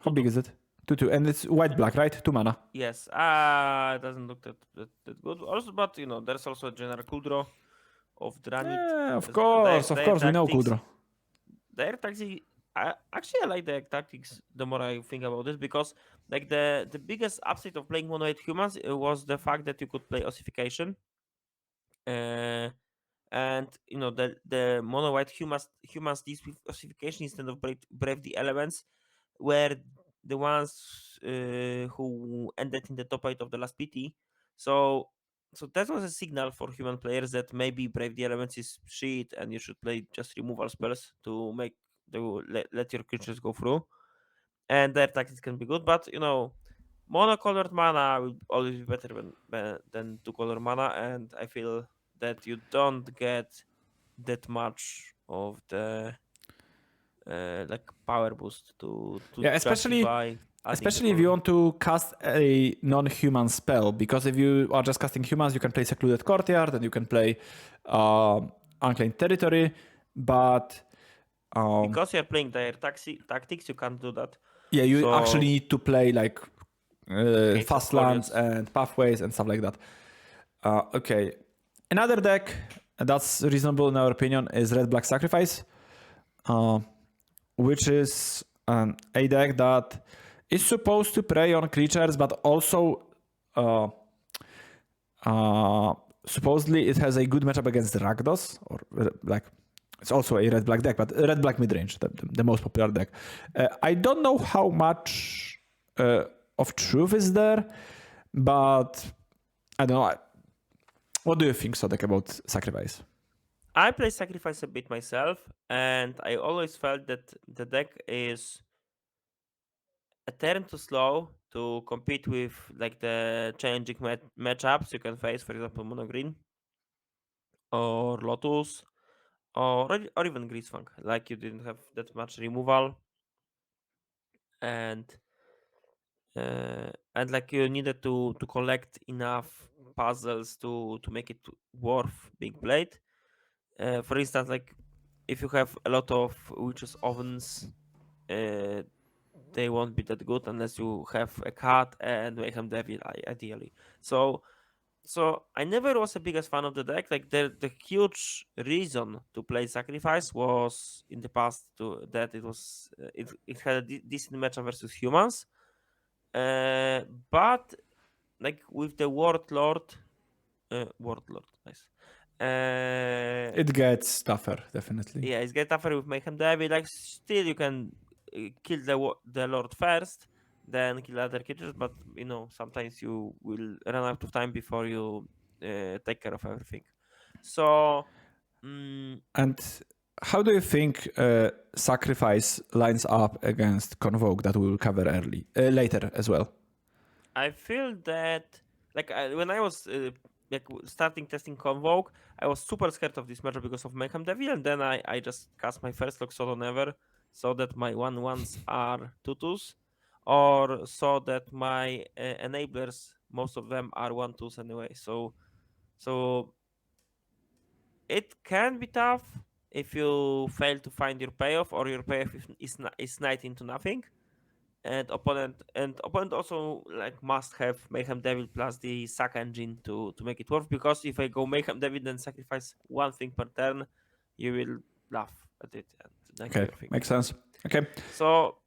Speaker 1: How big is it? 2/2. And it's white-black, right? 2 mana.
Speaker 2: Yes. It doesn't look that good. Also, but there's also a general Kudro of Dranit.
Speaker 1: Yeah, of course, we know Kudro.
Speaker 2: Their tactics, actually, I like their tactics the more I think about this, because the biggest upside of playing mono-white humans was the fact that you could play ossification. And the mono-white humans deals with ossification instead of brave the elements, were the ones who ended in the top 8 of the last PT. So that was a signal for human players that maybe Brave the Elements is shit and you should play just removal spells to let your creatures go through. And their tactics can be good, but monocolored mana will always be better than 2-color mana, and I feel that you don't get that much of the power boost to
Speaker 1: especially if you want to cast a non-human spell, because if you are just casting humans, you can play Secluded Courtyard and you can play Unclaimed Territory, but
Speaker 2: because you're playing their tactics, you can't do that.
Speaker 1: Yeah, you actually need to play fast lands and pathways and stuff like that. Okay, another deck that's reasonable in our opinion is Red-Black Sacrifice, which is a deck that It's supposed to prey on creatures, but also supposedly it has a good matchup against Rakdos, or like it's also a red-black deck, but red-black mid-range, the most popular deck. I don't know how much of truth is there, but I don't know. What do you think, Sodek, about Sacrifice?
Speaker 2: I play Sacrifice a bit myself, and I always felt that the deck is a turn too slow to compete with like the challenging matchups you can face, for example, Mono Green or Lotus or even Greasefang. Like you didn't have that much removal, and like you needed to collect enough puzzles to make it worth Big Blade. For instance, like if you have a lot of witches ovens, they won't be that good unless you have a cat and Mayhem Devil, ideally. So I never was the biggest fan of the deck. Like the huge reason to play Sacrifice was in the past that it was it had a decent matchup versus humans, but like with the Warlord, nice.
Speaker 1: It gets tougher, definitely.
Speaker 2: Yeah, it's get tougher with Mayhem Devil. Like still, you can kill the Lord first, then kill other creatures. But you know, sometimes you will run out of time before you take care of everything. So,
Speaker 1: and how do you think Sacrifice lines up against Convoke that we will cover later as well?
Speaker 2: I feel that like when I was like starting testing Convoke, I was super scared of this matchup because of Mayhem Devil, and then I just cast my first Loxodon ever, so that my 1/1s are 2/2s, or so that my enablers, most of them are 1/2s anyway. So it can be tough if you fail to find your payoff, or your payoff is night into nothing. And opponent also like must have Mayhem Devil plus the Sack engine to make it work, because if I go Mayhem Devil then sacrifice one thing per turn, you will laugh at it and then kill
Speaker 1: Okay,
Speaker 2: your thing.
Speaker 1: makes sense. Okay.
Speaker 2: So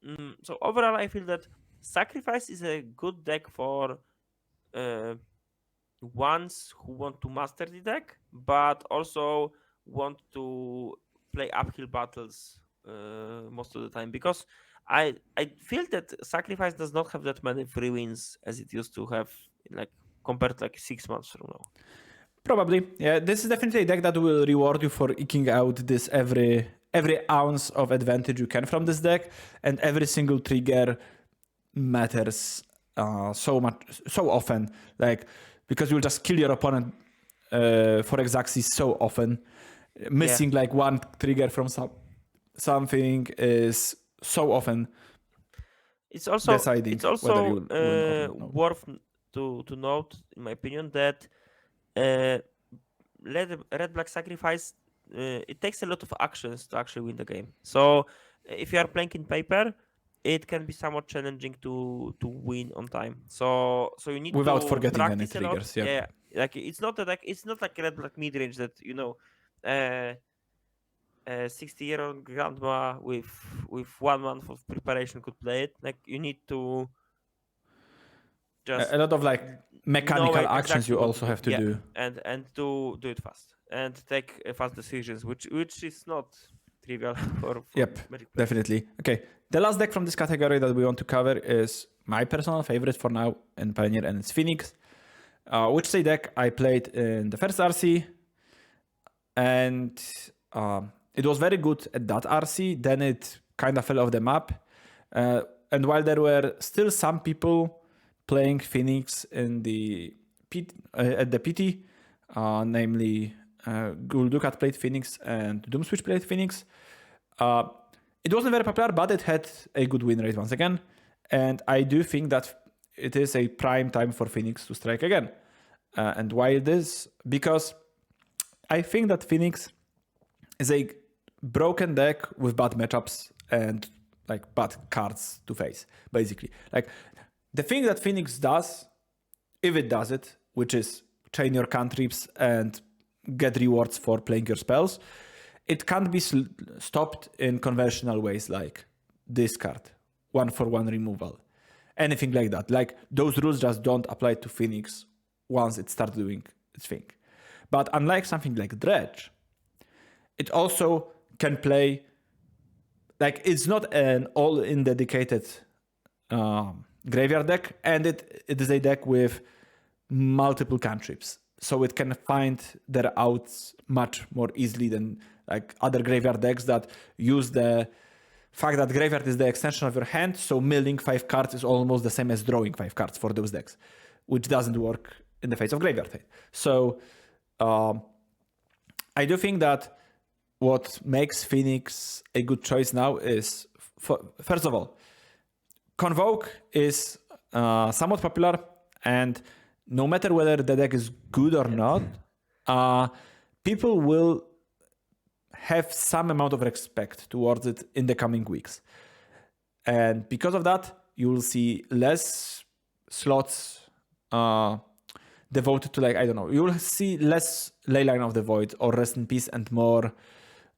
Speaker 2: overall I feel that Sacrifice is a good deck for ones who want to master the deck, but also want to play uphill battles most of the time, because I feel that Sacrifice does not have that many free wins as it used to have, like compared to like 6 months from now.
Speaker 1: Probably, yeah. This is definitely a deck that will reward you for eking out this every ounce of advantage you can from this deck, and every single trigger matters so often. Like because you'll just kill your opponent for Xaxis so often. Missing like one trigger from something is so often
Speaker 2: it's also
Speaker 1: deciding whether you win or not.
Speaker 2: worth to note, in my opinion, that red black Sacrifice it takes a lot of actions to actually win the game. So if you are playing in paper, it can be somewhat challenging to win on time. So you need
Speaker 1: without
Speaker 2: to
Speaker 1: forgetting any
Speaker 2: practice
Speaker 1: triggers.
Speaker 2: a lot. Yeah, like it's not like red black mid range that you know. A 60-year-old grandma with 1 month of preparation could play it. Like you need to just
Speaker 1: a lot of like mechanical actions
Speaker 2: exactly
Speaker 1: you also have to do,
Speaker 2: and to do it fast and take fast decisions, which is not trivial for
Speaker 1: yep,
Speaker 2: Magic players.
Speaker 1: Definitely. Okay, the last deck from this category that we want to cover is my personal favorite for now in Pioneer, and it's Phoenix, which is a deck I played in the first RC, and it was very good at that RC. Then it kind of fell off the map, and while there were still some people playing Phoenix in the at the PT, namely Guldukat played Phoenix and Doomswitch played Phoenix. It wasn't very popular, but it had a good win rate once again. And I do think that it is a prime time for Phoenix to strike again. And why it is? Because I think that Phoenix is a broken deck with bad matchups and like bad cards to face, basically. Like the thing that Phoenix does, if it does it, which is chain your cantrips and get rewards for playing your spells, it can't be stopped in conventional ways like discard, 1-for-1 removal, anything like that. Like those rules just don't apply to Phoenix once it starts doing its thing. But unlike something like Dredge, it also can play, like it's not an all-in dedicated graveyard deck, and it is a deck with multiple cantrips. So it can find their outs much more easily than like other graveyard decks that use the fact that graveyard is the extension of your hand, so milling 5 cards is almost the same as drawing 5 cards for those decks, which doesn't work in the face of graveyard hate. So I do think that what makes Phoenix a good choice now is, first of all, Convoke is somewhat popular, and no matter whether the deck is good or not, people will have some amount of respect towards it in the coming weeks. And because of that, you will see less slots devoted to, like, I don't know, you will see less Leyline of the Void or Rest in Peace and more,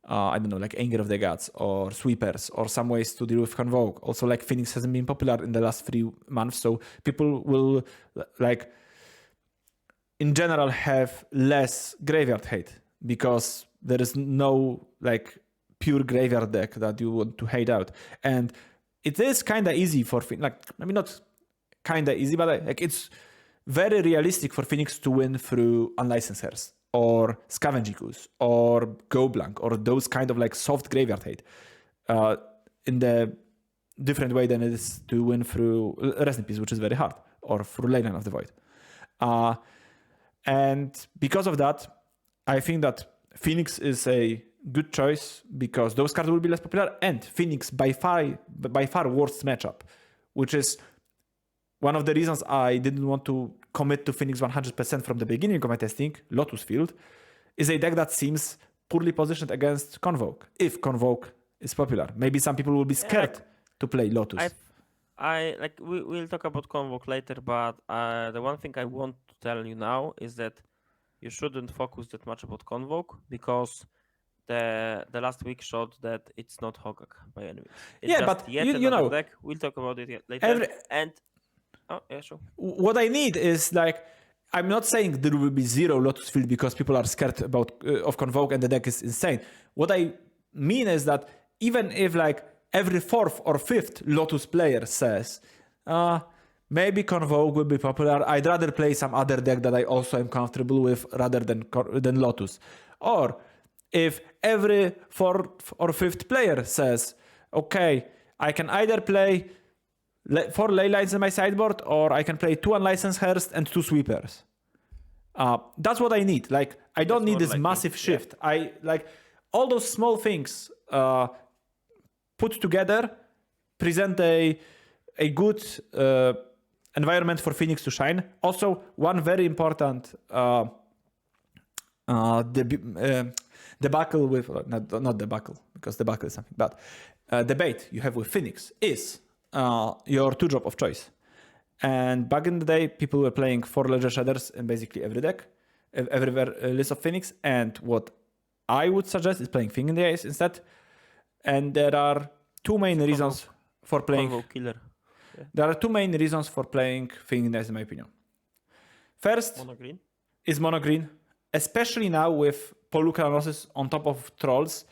Speaker 1: I don't know, like Anger of the Gods or Sweepers or some ways to deal with Convoke. Also, like, Phoenix hasn't been popular in the last 3 months, so people will, like, in general have less graveyard hate because there is no, like, pure graveyard deck that you want to hate out. And it is kind of easy for, like, I mean, not kind of easy, but like it's very realistic for Phoenix to win through Unlicensers or Scavenging or Go Blank or those kind of like soft graveyard hate in the different way than it is to win through Rest in Peace, which is very hard, or through Leyline of the Void. And because of that, I think that Phoenix is a good choice because those cards will be less popular, and Phoenix by far worst matchup, which is one of the reasons I didn't want to commit to Phoenix 100% from the beginning of my testing. Lotus Field is a deck that seems poorly positioned against Convoke, if Convoke is popular. Maybe some people will be scared to play Lotus.
Speaker 2: I like we'll talk about Convoke later, but the one thing I want to tell you now is that you shouldn't focus that much about Convoke because the last week showed that it's not Hogak by any means. It's
Speaker 1: but
Speaker 2: yet
Speaker 1: you know,
Speaker 2: deck. We'll talk about it later. Sure.
Speaker 1: What I need is, like, I'm not saying there will be 0 Lotus Field because people are scared about of Convoke and the deck is insane. What I mean is that even if, like, every 4th or 5th Lotus player says, maybe Convoke will be popular, I'd rather play some other deck that I also am comfortable with rather than Lotus. Or if every 4th or 5th player says, okay, I can either play 4 Leylines in my sideboard, or I can play 2 Unlicensed Hearst and 2 Sweepers. That's what I need. Like, I don't need this massive shift. Yeah. I like all those small things put together present a good environment for Phoenix to shine. Also, one very important debacle with not debacle because debacle is something bad. Debate you have with Phoenix is your 2-drop of choice. And back in the day, people were playing 4 Ledger Shaders in basically every deck, every list of Phoenix. And what I would suggest is playing Thing in the Ice instead. And there are 2 main reasons for playing.
Speaker 2: Killer. Yeah.
Speaker 1: There are 2 main reasons for playing Thing in the Ice, in my opinion. First is mono green, especially now with Polucranosis on top of Trolls.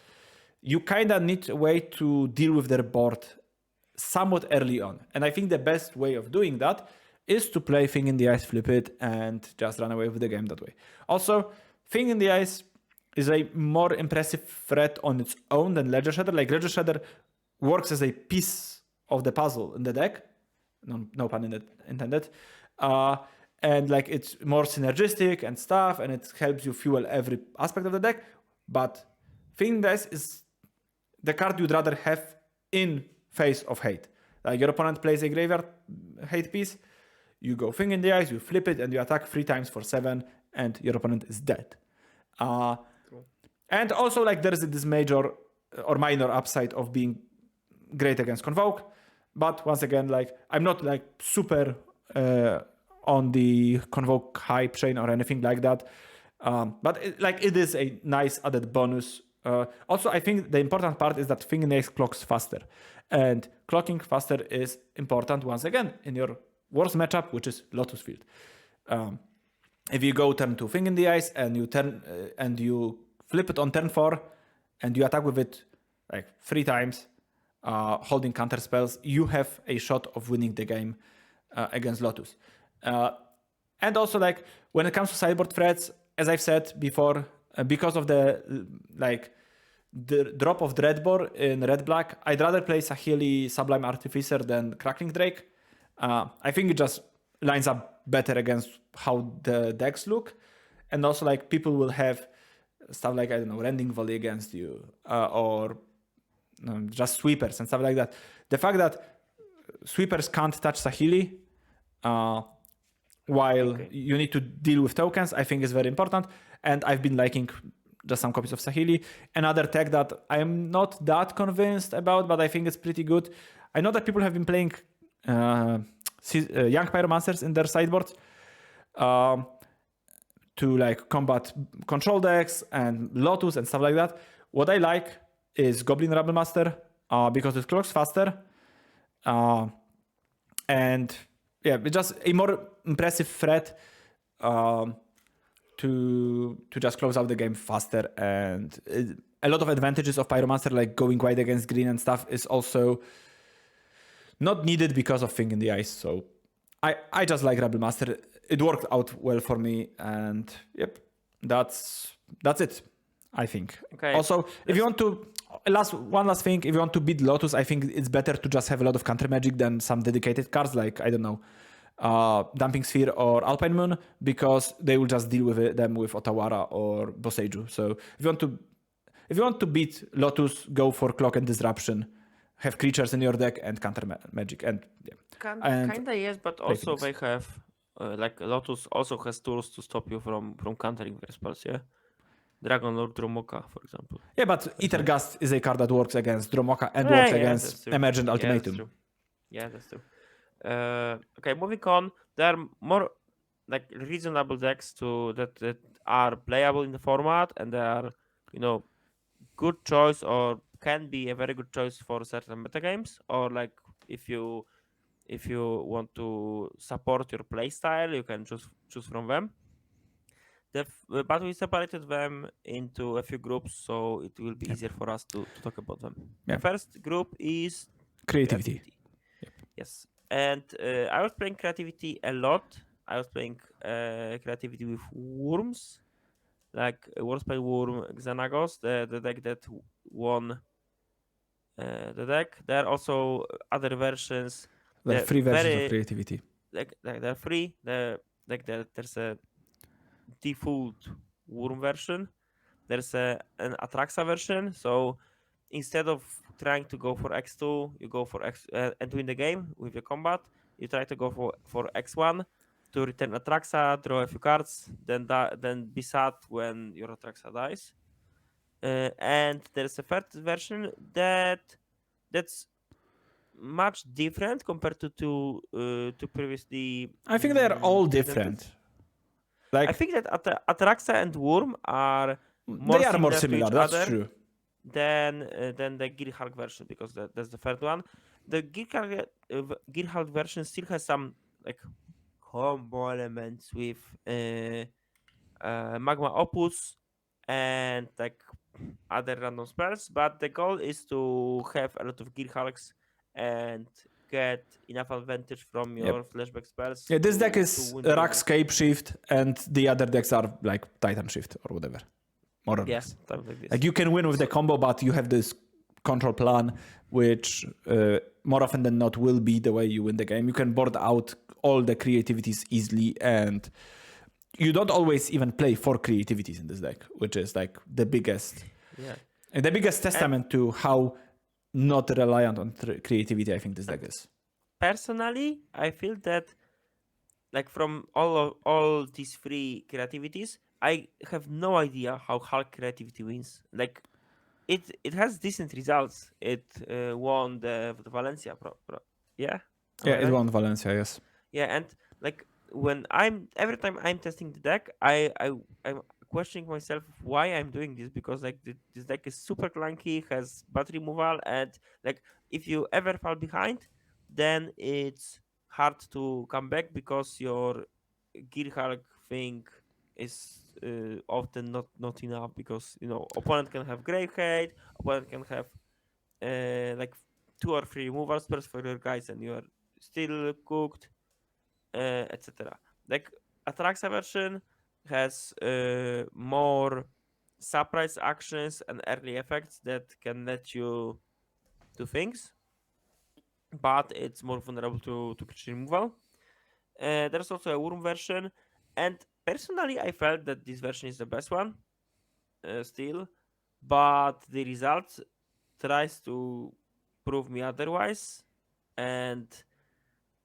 Speaker 1: You kind of need a way to deal with their board somewhat early on. And I think the best way of doing that is to play Thing in the Ice, flip it, and just run away with the game that way. Also, Thing in the Ice is a more impressive threat on its own than Ledger Shader. Like, Ledger Shader works as a piece of the puzzle in the deck. No pun intended. And, like, it's more synergistic and stuff, and it helps you fuel every aspect of the deck. But Thing in the Ice is the card you'd rather have in face of hate. Like, your opponent plays a graveyard hate piece, you go Thing in the Ice, you flip it, and you attack 3 times for 7, and your opponent is dead. Cool. And also, like, there is this major or minor upside of being great against Convoke. But once again, like, I'm not, like, super on the Convoke hype train or anything like that. But it is a nice added bonus. Also, I think the important part is that Thing in the Ice clocks faster. And clocking faster is important once again in your worst matchup, which is Lotus field. If you go turn 2 Thing in the Ice and you flip it on turn 4 and you attack with it like 3 times, holding counter spells, you have a shot of winning the game against Lotus. And also, like, when it comes to sideboard threats, as I've said before, because of the drop of Dreadbore in red-black, I'd rather play Saheeli Sublime Artificer than Crackling Drake. I think it just lines up better against how the decks look. And also, like, people will have stuff like, I don't know, Rending Volley against you, or just sweepers and stuff like that. The fact that sweepers can't touch Saheeli, while you need to deal with tokens, I think is very important. And I've been liking just some copies of Saheeli. Another tech that I'm not that convinced about, but I think it's pretty good. I know that people have been playing Young Pyromancers in their sideboards to like combat control decks and Lotus and stuff like that. What I like is Goblin Rebel Master because it clocks faster. And yeah, it's just a more impressive threat to just close out the game faster. And a lot of advantages of Pyromancer, like going wide against green and stuff, is also not needed because of Thing in the Ice. So I just like Rebel Master. It worked out well for me, and yep, that's it, I think.
Speaker 2: Okay.
Speaker 1: Also, if you want to one last thing, if you want to beat Lotus, I think it's better to just have a lot of counter magic than some dedicated cards like, I don't know, Dumping Sphere or Alpine Moon, because they will just deal with them with Otawara or Boseiju. So if you want to beat Lotus, go for Clock and Disruption, have creatures in your deck and counter magic, and yeah.
Speaker 2: Kinda yes, but also they have like Lotus also has tools to stop you from countering their spells, yeah? Dragon Lord Dromoka, for example.
Speaker 1: Yeah, but Ether Gust is a card that works against Dromoka and works against Emergent Ultimatum.
Speaker 2: Yeah, that's true. Okay, moving on. There are more like reasonable decks that are playable in the format, and they are, good choice or can be a very good choice for certain metagames, or like if you want to support your playstyle, you can choose from them. But we separated them into a few groups, so it will be easier for us to talk about them. The first group is
Speaker 1: creativity.
Speaker 2: Yep. Yes, and I was playing creativity a lot. I was playing creativity with worms, like Warspite Worm Xanagos, the deck that won the deck. There are also other versions.
Speaker 1: Like free versions of creativity.
Speaker 2: Like they're free. There's a default worm version. There's an Atraxa version. So instead of trying to go for X2, you go for X and win the game with your combat. You try to go for X1 to return Atraxa, draw a few cards, then be sad when your Atraxa dies. And there's a third version that's much different compared to previously.
Speaker 1: I think they are all different.
Speaker 2: Like, I think that Atraxa and Worm are more similar.
Speaker 1: That's true.
Speaker 2: Than the Gearhulk version, because that's the third one. The Gearhulk version still has some like combo elements with Magma Opus and like other random spells, but the goal is to have a lot of Gearhulks and get enough advantage from your flashback spells.
Speaker 1: Yeah, this deck is Rax Cape Shift, and the other decks are like Titan Shift or whatever. More or less. Like you can win with the combo, but you have this control plan, which more often than not will be the way you win the game. You can board out all the creativities easily, and you don't always even play 4 creativities in this deck, which is like the biggest, the biggest testament to how not reliant on creativity I think this deck is.
Speaker 2: Personally, I feel that like from all these 3 creativities, I have no idea how Hulk creativity wins. Like, it has decent results. It won the Valencia
Speaker 1: it won Valencia, yes.
Speaker 2: Yeah, and like every time I'm testing the deck, I'm questioning myself why I'm doing this, because like this deck is super clunky, has bad removal, and like if you ever fall behind, then it's hard to come back because your gear Hulk thing is often not enough, because opponent can have Grave Hate, opponent can have like 2 or 3 removal spells for your guys, and you are still cooked, etc. Like Atraxa version has more surprise actions and early effects that can let you do things, but it's more vulnerable to creature removal. There's also a Worm version, and personally, I felt that this version is the best one still, but the results tries to prove me otherwise, and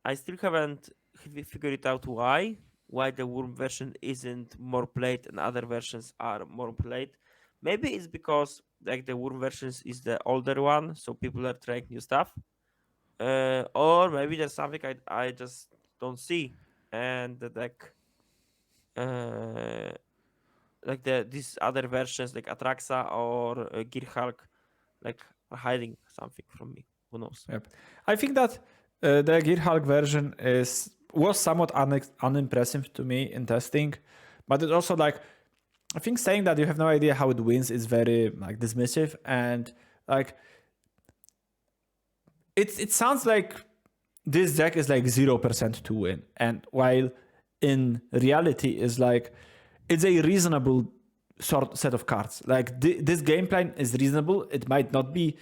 Speaker 2: I still haven't figured it out why the Worm version isn't more played and other versions are more played. Maybe it's because like the Worm versions is the older one, so people are trying new stuff. Or maybe there's something I just don't see, and the deck, uh, like these other versions like Atraxa or Gear Hulk, like are hiding something from me. Who knows?
Speaker 1: Yep. I think that the Gear Hulk version was somewhat unimpressive to me in testing, but it's also like, I think saying that you have no idea how it wins is very like dismissive, and like it sounds like this deck is like 0% to win, and while in reality is like it's a reasonable set of cards. Like this game plan is reasonable. It might not be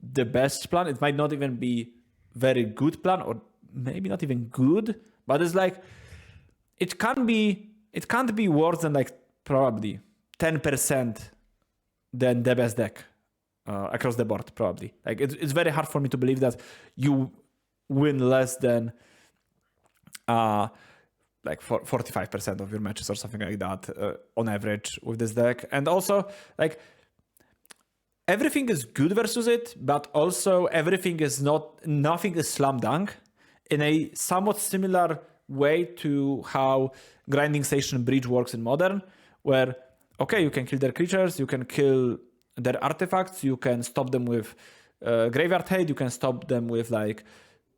Speaker 1: the best plan. It might not even be very good plan, or maybe not even good. But it's like it can't be worse than like probably 10% than the best deck across the board. Probably like it's very hard for me to believe that you win less than like 45% of your matches or something like that on average with this deck. And also like everything is good versus it, but also everything is nothing is slam dunk, in a somewhat similar way to how Grinding Station Breach works in Modern, where okay, you can kill their creatures, you can kill their artifacts, you can stop them with Graveyard Hate, you can stop them with like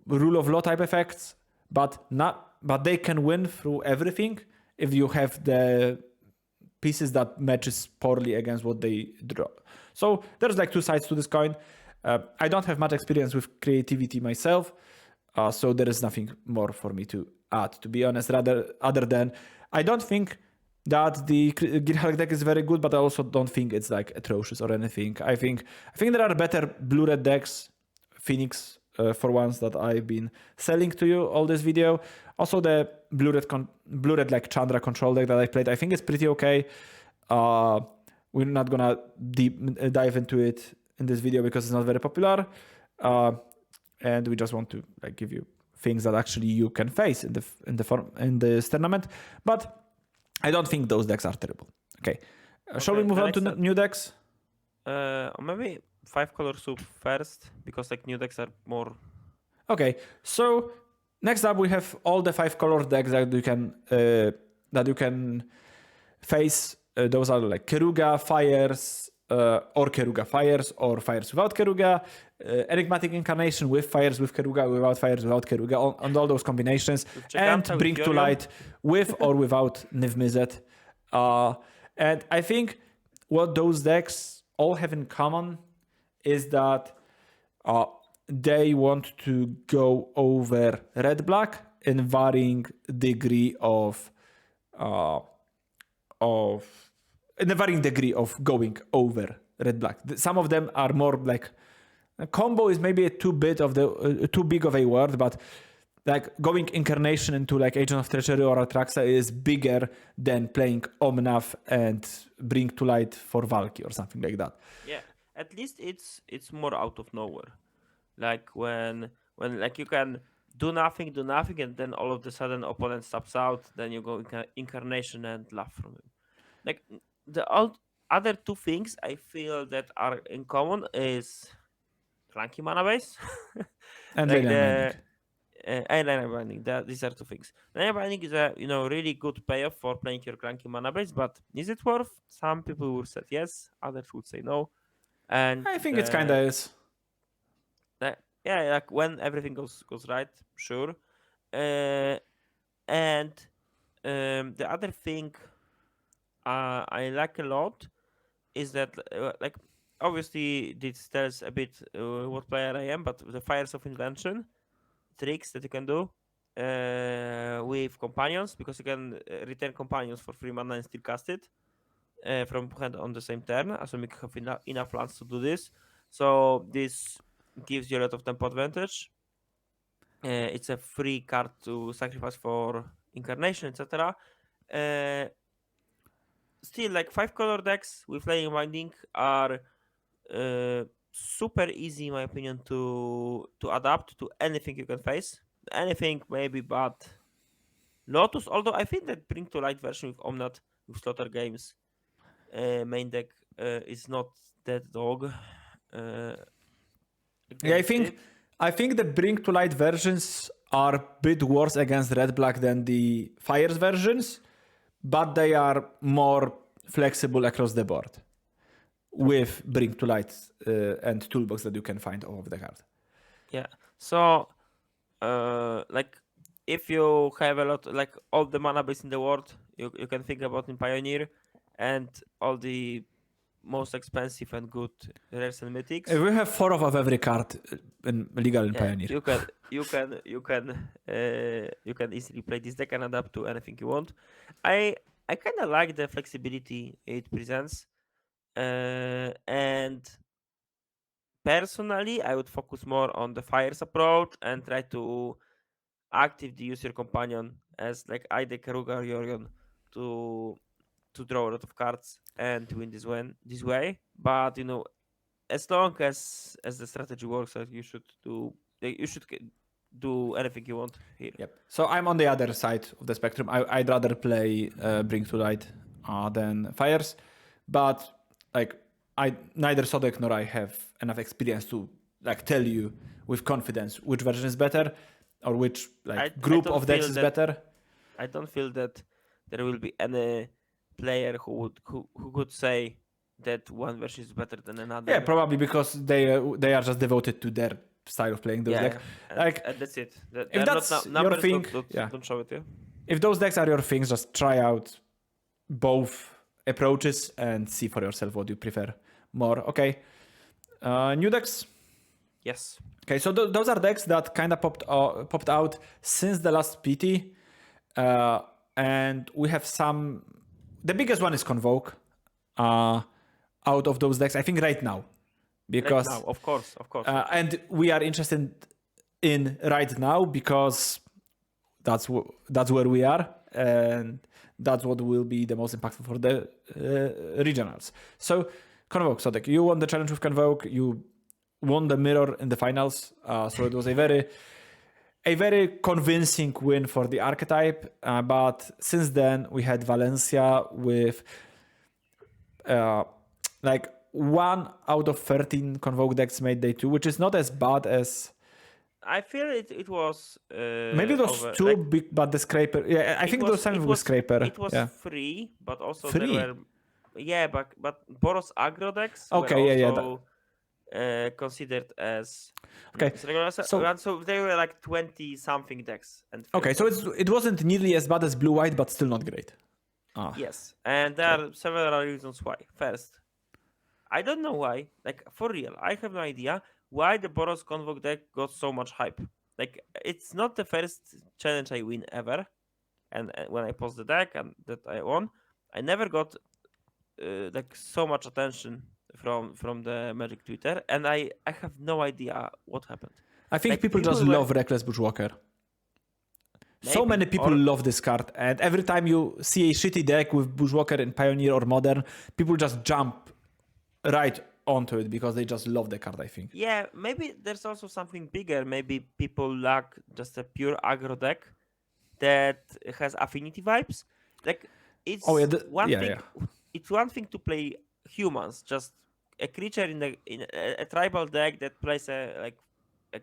Speaker 1: Rule of Law type effects, but they can win through everything if you have the pieces that matches poorly against what they draw. So there's like two sides to this coin. I don't have much experience with creativity myself, so there is nothing more for me to add, to be honest, other than I don't think that the Gear Hulk deck is very good, but I also don't think it's like atrocious or anything. I think there are better blue-red decks, Phoenix for once, that I've been selling to you all this video. Also the blue-red like Chandra control deck that I played, I think it's pretty okay. We're not gonna dive into it in this video because it's not very popular, and we just want to like give you things that actually you can face in this tournament. But I don't think those decks are terrible. Okay, shall we move on to new decks?
Speaker 2: Or maybe 5-color soup first, because like new decks are more.
Speaker 1: Okay, so next up we have all the 5-color decks that you can face. Those are like Keruga Fires, or Keruga Fires, or Fires without Keruga, Enigmatic Incarnation with Fires with Keruga, without Fires without Keruga, and all those combinations, and Bring to Light with or without Niv Mizzet. And I think what those decks all have in common is that they want to go over red-black in varying degree of going over red-black. Some of them are more like combo is maybe too big of a word, but like going Incarnation into like Agent of Treachery or Atraxa is bigger than playing Omnath and Bring to Light for Valky or something like that.
Speaker 2: Yeah, at least it's more out of nowhere. Like when like you can do nothing, and then all of a sudden opponent stops out, then you go Incarnation and laugh from him. Like the other two things I feel that are in common is clunky mana base
Speaker 1: And
Speaker 2: like
Speaker 1: Lane
Speaker 2: and Lane Binding. These are two things. Lane Binding is a really good payoff for playing your clunky mana base, but is it worth? Some people would say yes, others would say no. And
Speaker 1: I think it kind of is.
Speaker 2: Yeah, like when everything goes right, sure. And the other thing I like a lot is that like obviously this tells a bit what player I am, but the fires of invention tricks that you can do with companions, because you can return companions for 3 mana and still cast it from hand on the same turn, assuming you have enough lands to do this. So this gives you a lot of tempo advantage. It's a free card to sacrifice for incarnation, etc. Uh, Still, like 5 color decks with Flaying Winding are super easy, in my opinion, to adapt to anything you can face. Anything maybe, but Lotus. Although I think that Bring to Light version with Omnat with Slaughter Games main deck is not that dog uh,
Speaker 1: Yeah,
Speaker 2: against it.
Speaker 1: I think the Bring to Light versions are a bit worse against Red Black than the Fires versions, but they are more flexible across the board with Bring to Light and toolbox that you can find off the card.
Speaker 2: Yeah. So, like, if you have a lot, like all the mana base in the world, you can think about in Pioneer, and all the most expensive and good rares and mythics.
Speaker 1: We have 4 of every card in legal in
Speaker 2: Yeah,
Speaker 1: Pioneer.
Speaker 2: you can easily play this deck and adapt to anything you want. I kind of like the flexibility it presents, and personally, I would focus more on the fires approach and try to actively use your companion as like either Karuga or Yorion to draw a lot of cards and win this way. But as long as the strategy works, you should do anything you want here.
Speaker 1: Yep. So I'm on the other side of the spectrum. I'd rather play Bring to Light than Fires, but like neither Sodek nor I have enough experience to like tell you with confidence which version is better or which group of decks is better.
Speaker 2: I don't feel that there will be any player who could say that one version is better than another.
Speaker 1: Yeah, probably because they are just devoted to their style of playing those decks.
Speaker 2: And that's it.
Speaker 1: If that's your thing,
Speaker 2: don't show it. Yeah.
Speaker 1: If those decks are your things, just try out both approaches and see for yourself what you prefer more. Okay. New decks?
Speaker 2: Yes.
Speaker 1: Okay, so those are decks that kind of popped out since the last PT. And we have some... The biggest one is Convoke out of those decks, I think right now. Because,
Speaker 2: right now, of course.
Speaker 1: And we are interested in right now because that's where we are. And that's what will be the most impactful for the regionals. So, Convoke, Sodek, you won the challenge with Convoke. You won the mirror in the finals. So it was a very convincing win for the archetype. But since then, we had Valencia with 1 out of 13 Convoke decks made day 2, which is not as bad as...
Speaker 2: I feel it was...
Speaker 1: maybe it was too big, but the Scraper... Yeah, I think there was something with Scraper.
Speaker 2: It was free, but also
Speaker 1: free?
Speaker 2: there were... Yeah, but Boros aggro decks
Speaker 1: okay,
Speaker 2: were also considered as...
Speaker 1: Okay,
Speaker 2: so they were like 20-something decks.
Speaker 1: Okay, so it wasn't nearly as bad as Blue-White, but still not great.
Speaker 2: Yes, and there are several reasons why. First, I don't know why, like for real, I have no idea why the Boros Convoke deck got so much hype. Like, it's not the first challenge I win ever, and when I post the deck and that I won, I never got like so much attention from the Magic Twitter, and I have no idea what happened.
Speaker 1: I think people just love Reckless Bushwalker. Maybe. So many people love this card, and every time you see a shitty deck with Bushwalker in Pioneer or Modern, people just jump right onto it because they just love the card, I think.
Speaker 2: Yeah, maybe there's also something bigger. Maybe people lack just a pure aggro deck that has affinity vibes. Like, it's it's one thing to play humans, just a creature in a tribal deck that plays a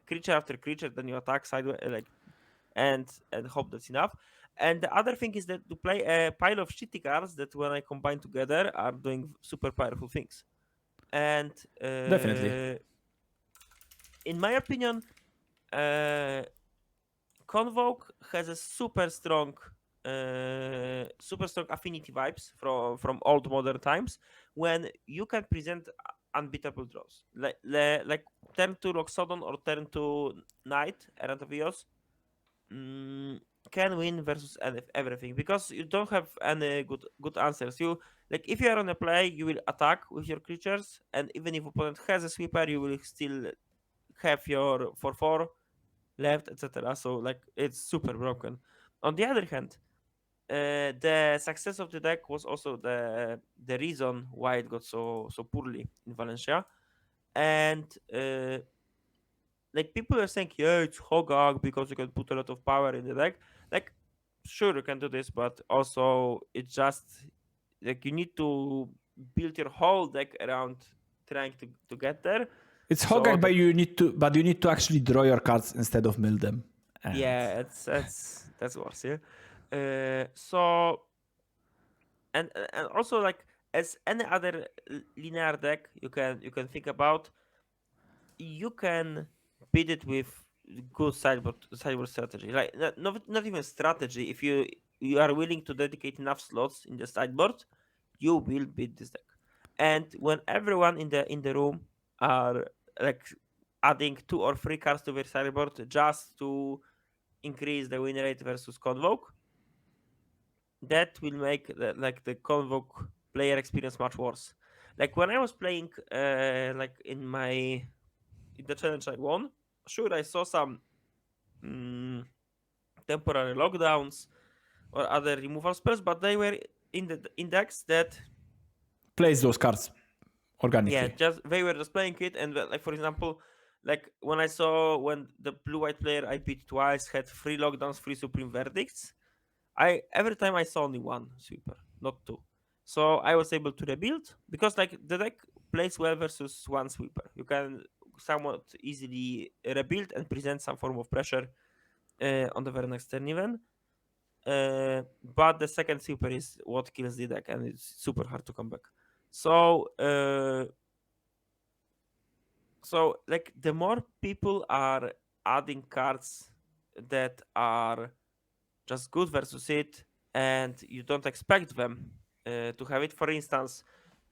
Speaker 2: creature after creature, then you attack sideways, and hope that's enough. And the other thing is that to play a pile of shitty cards that when I combine together are doing super powerful things. And
Speaker 1: definitely.
Speaker 2: in my opinion, Convoke has a super strong affinity vibes from old modern times when you can present unbeatable draws like turn to Loxodon or turn to Knight Errant of Eos can win versus everything because you don't have any good answers. You like if you are on a play, you will attack with your creatures, and even if opponent has a sweeper, you will still have your 4/4 left, etc. So like it's super broken. On the other hand, the success of the deck was also the reason why it got so poorly in Valencia, and like people are saying, yeah, it's Hogak because you can put a lot of power in the deck. Like, sure, you can do this, but also it's just like you need to build your whole deck around trying to get there.
Speaker 1: It's
Speaker 2: So
Speaker 1: Hogak, but you need to actually draw your cards instead of mill them. And
Speaker 2: yeah, that's worse. Yeah. So and also like as any other linear deck you can think about, you can beat it with good sideboard strategy. Like not even strategy. If you are willing to dedicate enough slots in the sideboard, you will beat this deck. And when everyone in the room are like adding 2 or 3 cards to their sideboard just to increase the win rate versus Convoke, that will make the Convoke player experience much worse. Like when I was playing like in the challenge I won, sure I saw some mm, temporary lockdowns or other removal spells, but they were in the index that
Speaker 1: place those cards
Speaker 2: yeah,
Speaker 1: organically.
Speaker 2: just they were just playing it, and like for example, like when I saw when the blue white player I beat twice had 3 lockdowns, 3 supreme verdicts. I every time I saw only one sweeper, not two. So I was able to rebuild because like the deck plays well versus one sweeper. You can somewhat easily rebuild and present some form of pressure on the very next turn even. But the second sweeper is what kills the deck, and it's super hard to come back. So like the more people are adding cards that are just good versus it, and you don't expect them to have it. For instance,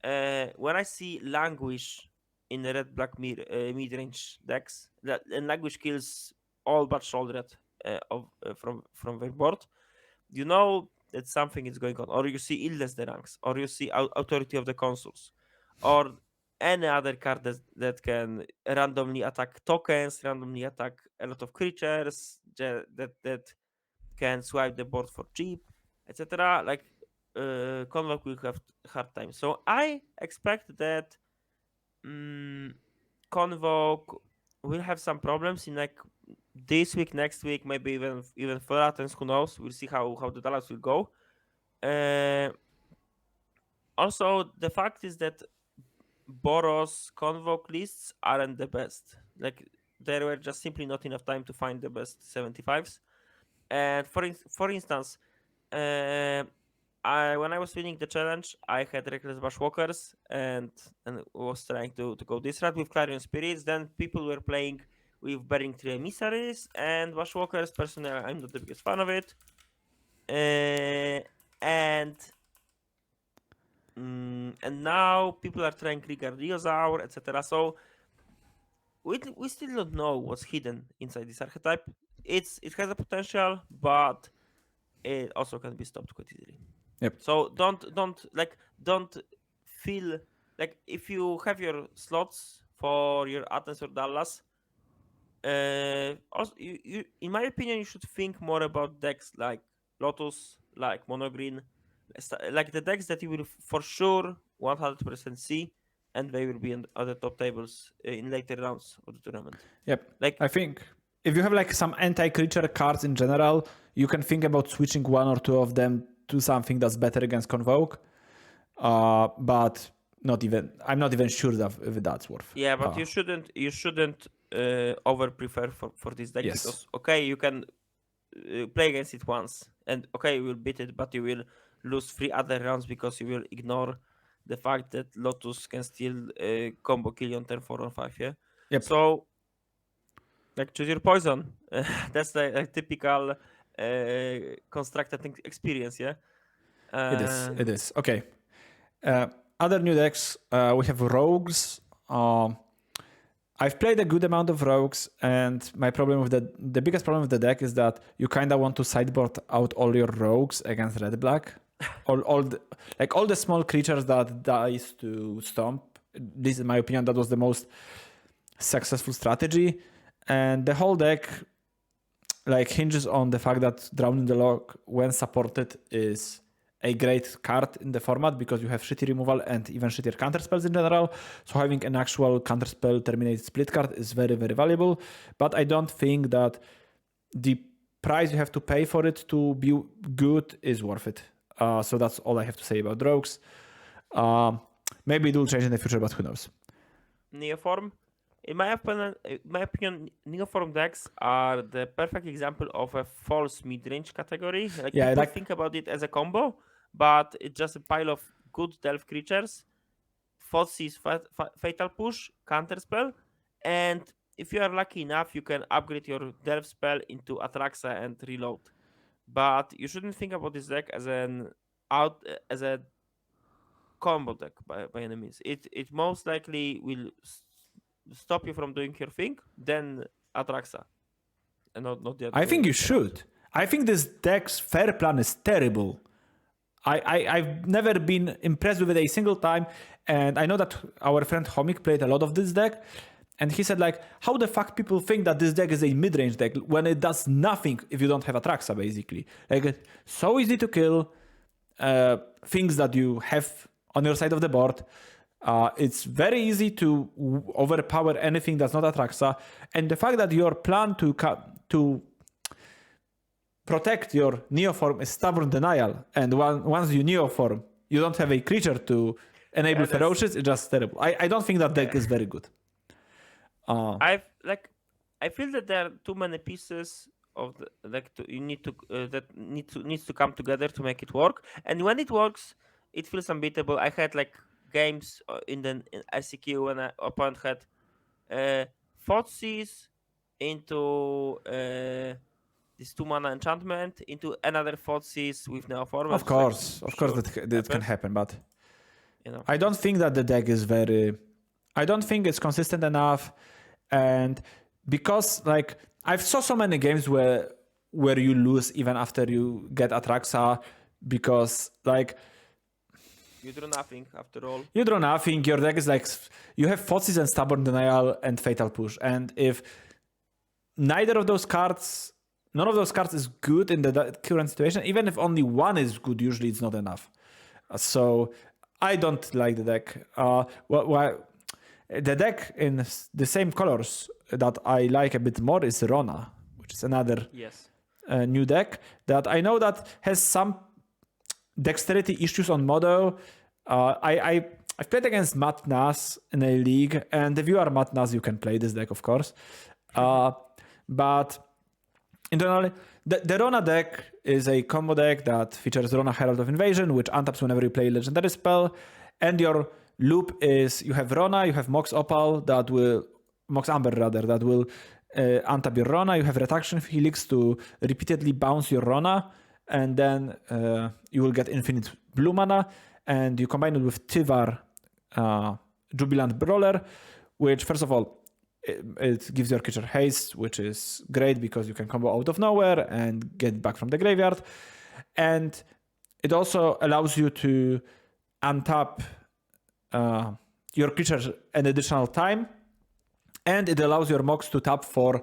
Speaker 2: when I see Languish in the red black mid range decks, and Languish kills all but Shoulder from their board, you know that something is going on. Or you see Illness the Ranks, or you see Authority of the Consuls, or any other card that can randomly attack tokens, randomly attack a lot of creatures that can swipe the board for cheap, etc. Like Convoke will have hard time. So I expect that um, Convoke will have some problems in like this week, next week, maybe even for Athens. Who knows? We'll see how the Dallas will go. Uh, Also, the fact is that Boros Convoke lists aren't the best. Like there were just simply not enough time to find the best 75s. And for instance, uh, when I was winning the challenge, I had Reckless Bushwalkers and was trying to go this route with Clarion Spirits. Then people were playing with Bearing Tree Emissaries and Bushwalkers. Personally, I'm not the biggest fan of it. And and now people are trying Rigardiosaur, etc. So we still don't know what's hidden inside this archetype. It has a potential, but it also can be stopped quite easily.
Speaker 1: Yep.
Speaker 2: So don't feel like if you have your slots for your Athens or Dallas. Also, in my opinion, you should think more about decks like Lotus, like Monogreen, like the decks that you will for sure 100% see, and they will be on the top tables in later rounds of the tournament.
Speaker 1: Yep.
Speaker 2: Like
Speaker 1: I think if you have like some anti-creature cards in general, you can think about switching one or two of them to something that's better against Convoke. But I'm not even sure if that's worth.
Speaker 2: yeah, but you shouldn't over prefer for this deck
Speaker 1: Yes.
Speaker 2: because okay, you can play against it once, and okay, you will beat it, but you will lose 3 other rounds because you will ignore the fact that Lotus can still combo kill you on turn 4 or 5. Yeah.
Speaker 1: Yep.
Speaker 2: So Like choose your poison. That's the typical constructed experience, yeah.
Speaker 1: It is. Okay. Other new decks, we have rogues. I've played a good amount of rogues, and my problem with the biggest problem with the deck is that you kind of want to sideboard out all your rogues against red black, all the small creatures that dies to stomp. This, in my opinion, that was the most successful strategy, and the whole deck like hinges on the fact that Drowning the Log, when supported, is a great card in the format because you have shitty removal and even shittier counter spells in general. So having an actual counter spell terminate split card is very, very valuable. But I don't think that the price you have to pay for it to be good is worth it. So that's all I have to say about rogues. Maybe it will change in the future, but who knows?
Speaker 2: Neoform. In my opinion, Neoform decks are the perfect example of a false mid-range category. Like people think about it as a combo, but it's just a pile of good delve creatures, Thoughtseize, Fatal Push, Counterspell, and if you are lucky enough, you can upgrade your delve spell into Atraxa and reload. But you shouldn't think about this deck as a combo deck by any means. It most likely will stop you from doing your thing, then Atraxa. And not the other
Speaker 1: I think you should. I think this deck's fair plan is terrible. I've never been impressed with it a single time, and I know that our friend Homik played a lot of this deck, and he said like, how the fuck people think that this deck is a mid-range deck when it does nothing if you don't have Atraxa, basically. Like, it's so easy to kill things that you have on your side of the board. It's very easy to overpower anything that's not Atraxa, and the fact that your plan to protect your Neoform is Stubborn Denial, and once you Neoform, you don't have a creature to enable Ferocious, it's just terrible. I don't think that deck is very good.
Speaker 2: I feel that there are too many pieces of the deck needs to come together to make it work, and when it works, it feels unbeatable. I had like games in ICQ when an opponent had Thoughtseize into this 2-mana enchantment into another Thoughtseize with Neoform.
Speaker 1: Of course, that can happen, but I don't think that the deck is very. I don't think it's consistent enough, and because like I've saw so many games where you lose even after you get Atraxa because like.
Speaker 2: You draw nothing after all.
Speaker 1: You draw nothing. Your deck is like you have Thoughtseize and Stubborn Denial and Fatal Push, and if none of those cards is good in the current situation, even if only one is good, usually it's not enough. So I don't like the deck. The deck in the same colors that I like a bit more is Rona, which is another new deck that I know that has some dexterity issues on Modo. I've played against Matt Nas in a league, and if you are Matt Nas, you can play this deck, of course. But in general, the Rona deck is a combo deck that features Rona Herald of Invasion, which untaps whenever you play a legendary spell, and your loop is you have Rona, you have Mox Opal Mox Amber that will untap your Rona. You have Retraction Helix to repeatedly bounce your Rona, and then you will get infinite blue mana, and you combine it with Tivar Jubilant Brawler, which first of all it gives your creature haste, which is great because you can combo out of nowhere and get it back from the graveyard, and it also allows you to untap your creatures an additional time, and it allows your Mox to tap for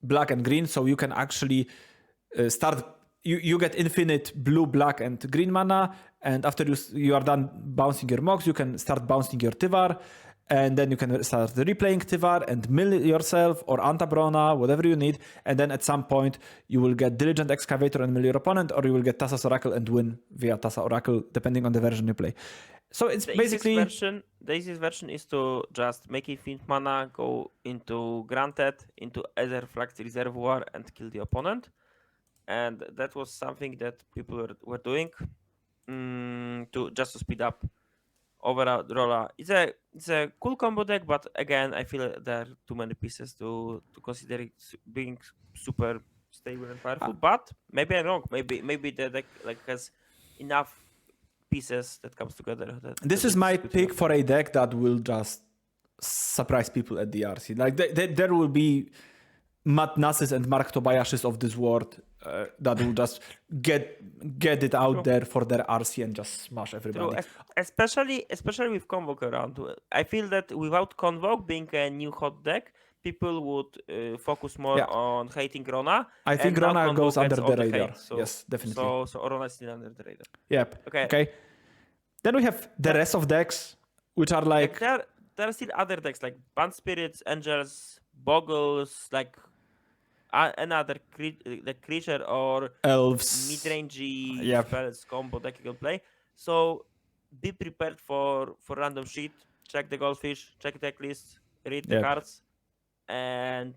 Speaker 1: black and green, so you can actually start. You get infinite blue, black, and green mana, and after you are done bouncing your Mox, you can start bouncing your Tivar, and then you can start replaying Tivar and mill yourself or untap Rona, whatever you need, and then at some point you will get Diligent Excavator and mill your opponent, or you will get Tassa's Oracle and win via Tassa Oracle, depending on the version you play. So it's basically...
Speaker 2: The easiest version is to just make infinite mana, go into Granted, into Ether Flux Reservoir, and kill the opponent. And that was something that people were doing to speed up overall, it's a cool combo deck, but again, I feel there are too many pieces to consider it being super stable and powerful. But maybe I'm wrong. Maybe the deck like has enough pieces that comes together.
Speaker 1: This is my pick for a deck that will just surprise people at the RC. Like there will be Matt Nasses and Mark Tobayashes of this world that will just get it out there for their RC and just smash everybody.
Speaker 2: True. Especially with Convoke around. I feel that without Convoke being a new hot deck, people would focus more on hating Rona.
Speaker 1: I think Rona goes under the radar.
Speaker 2: Hate, so,
Speaker 1: yes, definitely.
Speaker 2: So Rona is still under the radar.
Speaker 1: Yep. Okay. Then we have the rest of decks, which are like
Speaker 2: there are still other decks like Band Spirits, Angels, Boggles, like another creature or
Speaker 1: elves,
Speaker 2: mid-rangey spells combo deck you can play. So be prepared for random shit. Check the goldfish, check deck list, read the cards, and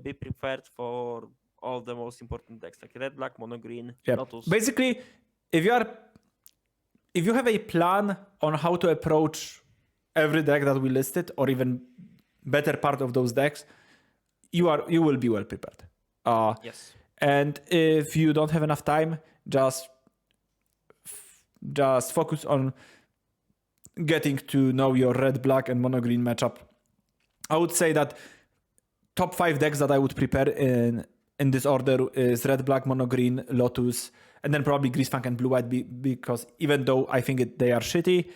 Speaker 2: be prepared for all the most important decks like red, black, mono, green, Lotus.
Speaker 1: Basically, if you have a plan on how to approach every deck that we listed, or even better part of those decks, you will be well prepared.
Speaker 2: Yes.
Speaker 1: And if you don't have enough time, just focus on getting to know your red, black, and mono green matchup. I would say that top 5 decks that I would prepare in this order is red, black, mono green, Lotus, and then probably Greasefang and blue white, because even though I think they are shitty,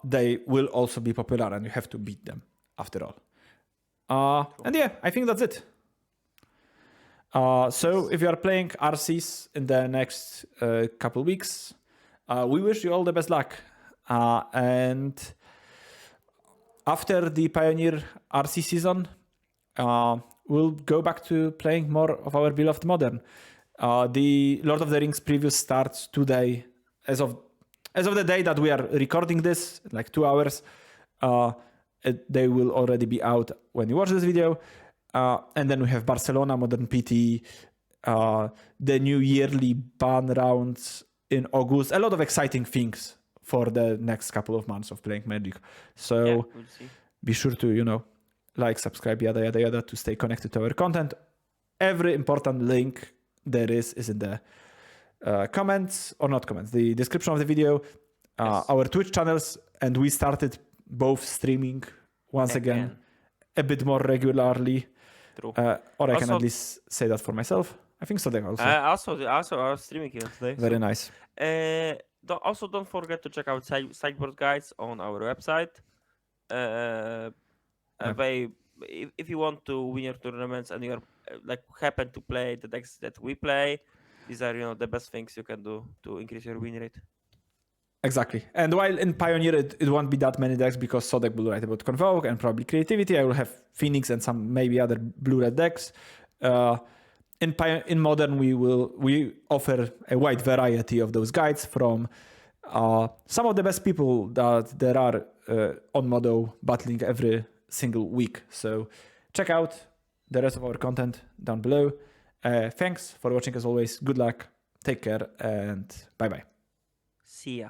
Speaker 1: they will also be popular and you have to beat them after all. And I think that's it. So if you are playing RCs in the next couple weeks, we wish you all the best luck. And after the Pioneer RC season, we'll go back to playing more of our beloved Modern. The Lord of the Rings preview starts today. As of the day that we are recording this, like 2 hours, they will already be out when you watch this video. And then we have Barcelona, Modern PT, the new yearly ban rounds in August. A lot of exciting things for the next couple of months of playing Magic. So
Speaker 2: we'll see.
Speaker 1: Be sure to, like, subscribe, yada, yada, yada, to stay connected to our content. Every important link there is in the the description of the video, our Twitch channels, and we started both streaming once again a bit more regularly.
Speaker 2: True.
Speaker 1: Or I can at least say that for myself. I think so.
Speaker 2: Also, I was streaming here today.
Speaker 1: Very nice.
Speaker 2: Also, don't forget to check out sideboard guides on our website. If you want to win your tournaments and you're happen to play the decks that we play, these are the best things you can do to increase your win rate.
Speaker 1: Exactly. And while in Pioneer it won't be that many decks because Sodek will write about Convoke and probably Creativity, I will have Phoenix and some maybe other blue-red decks. In Modern we offer a wide variety of those guides from some of the best people that there are on Modo battling every single week. So check out the rest of our content down below. Thanks for watching as always. Good luck. Take care and bye-bye.
Speaker 2: See ya.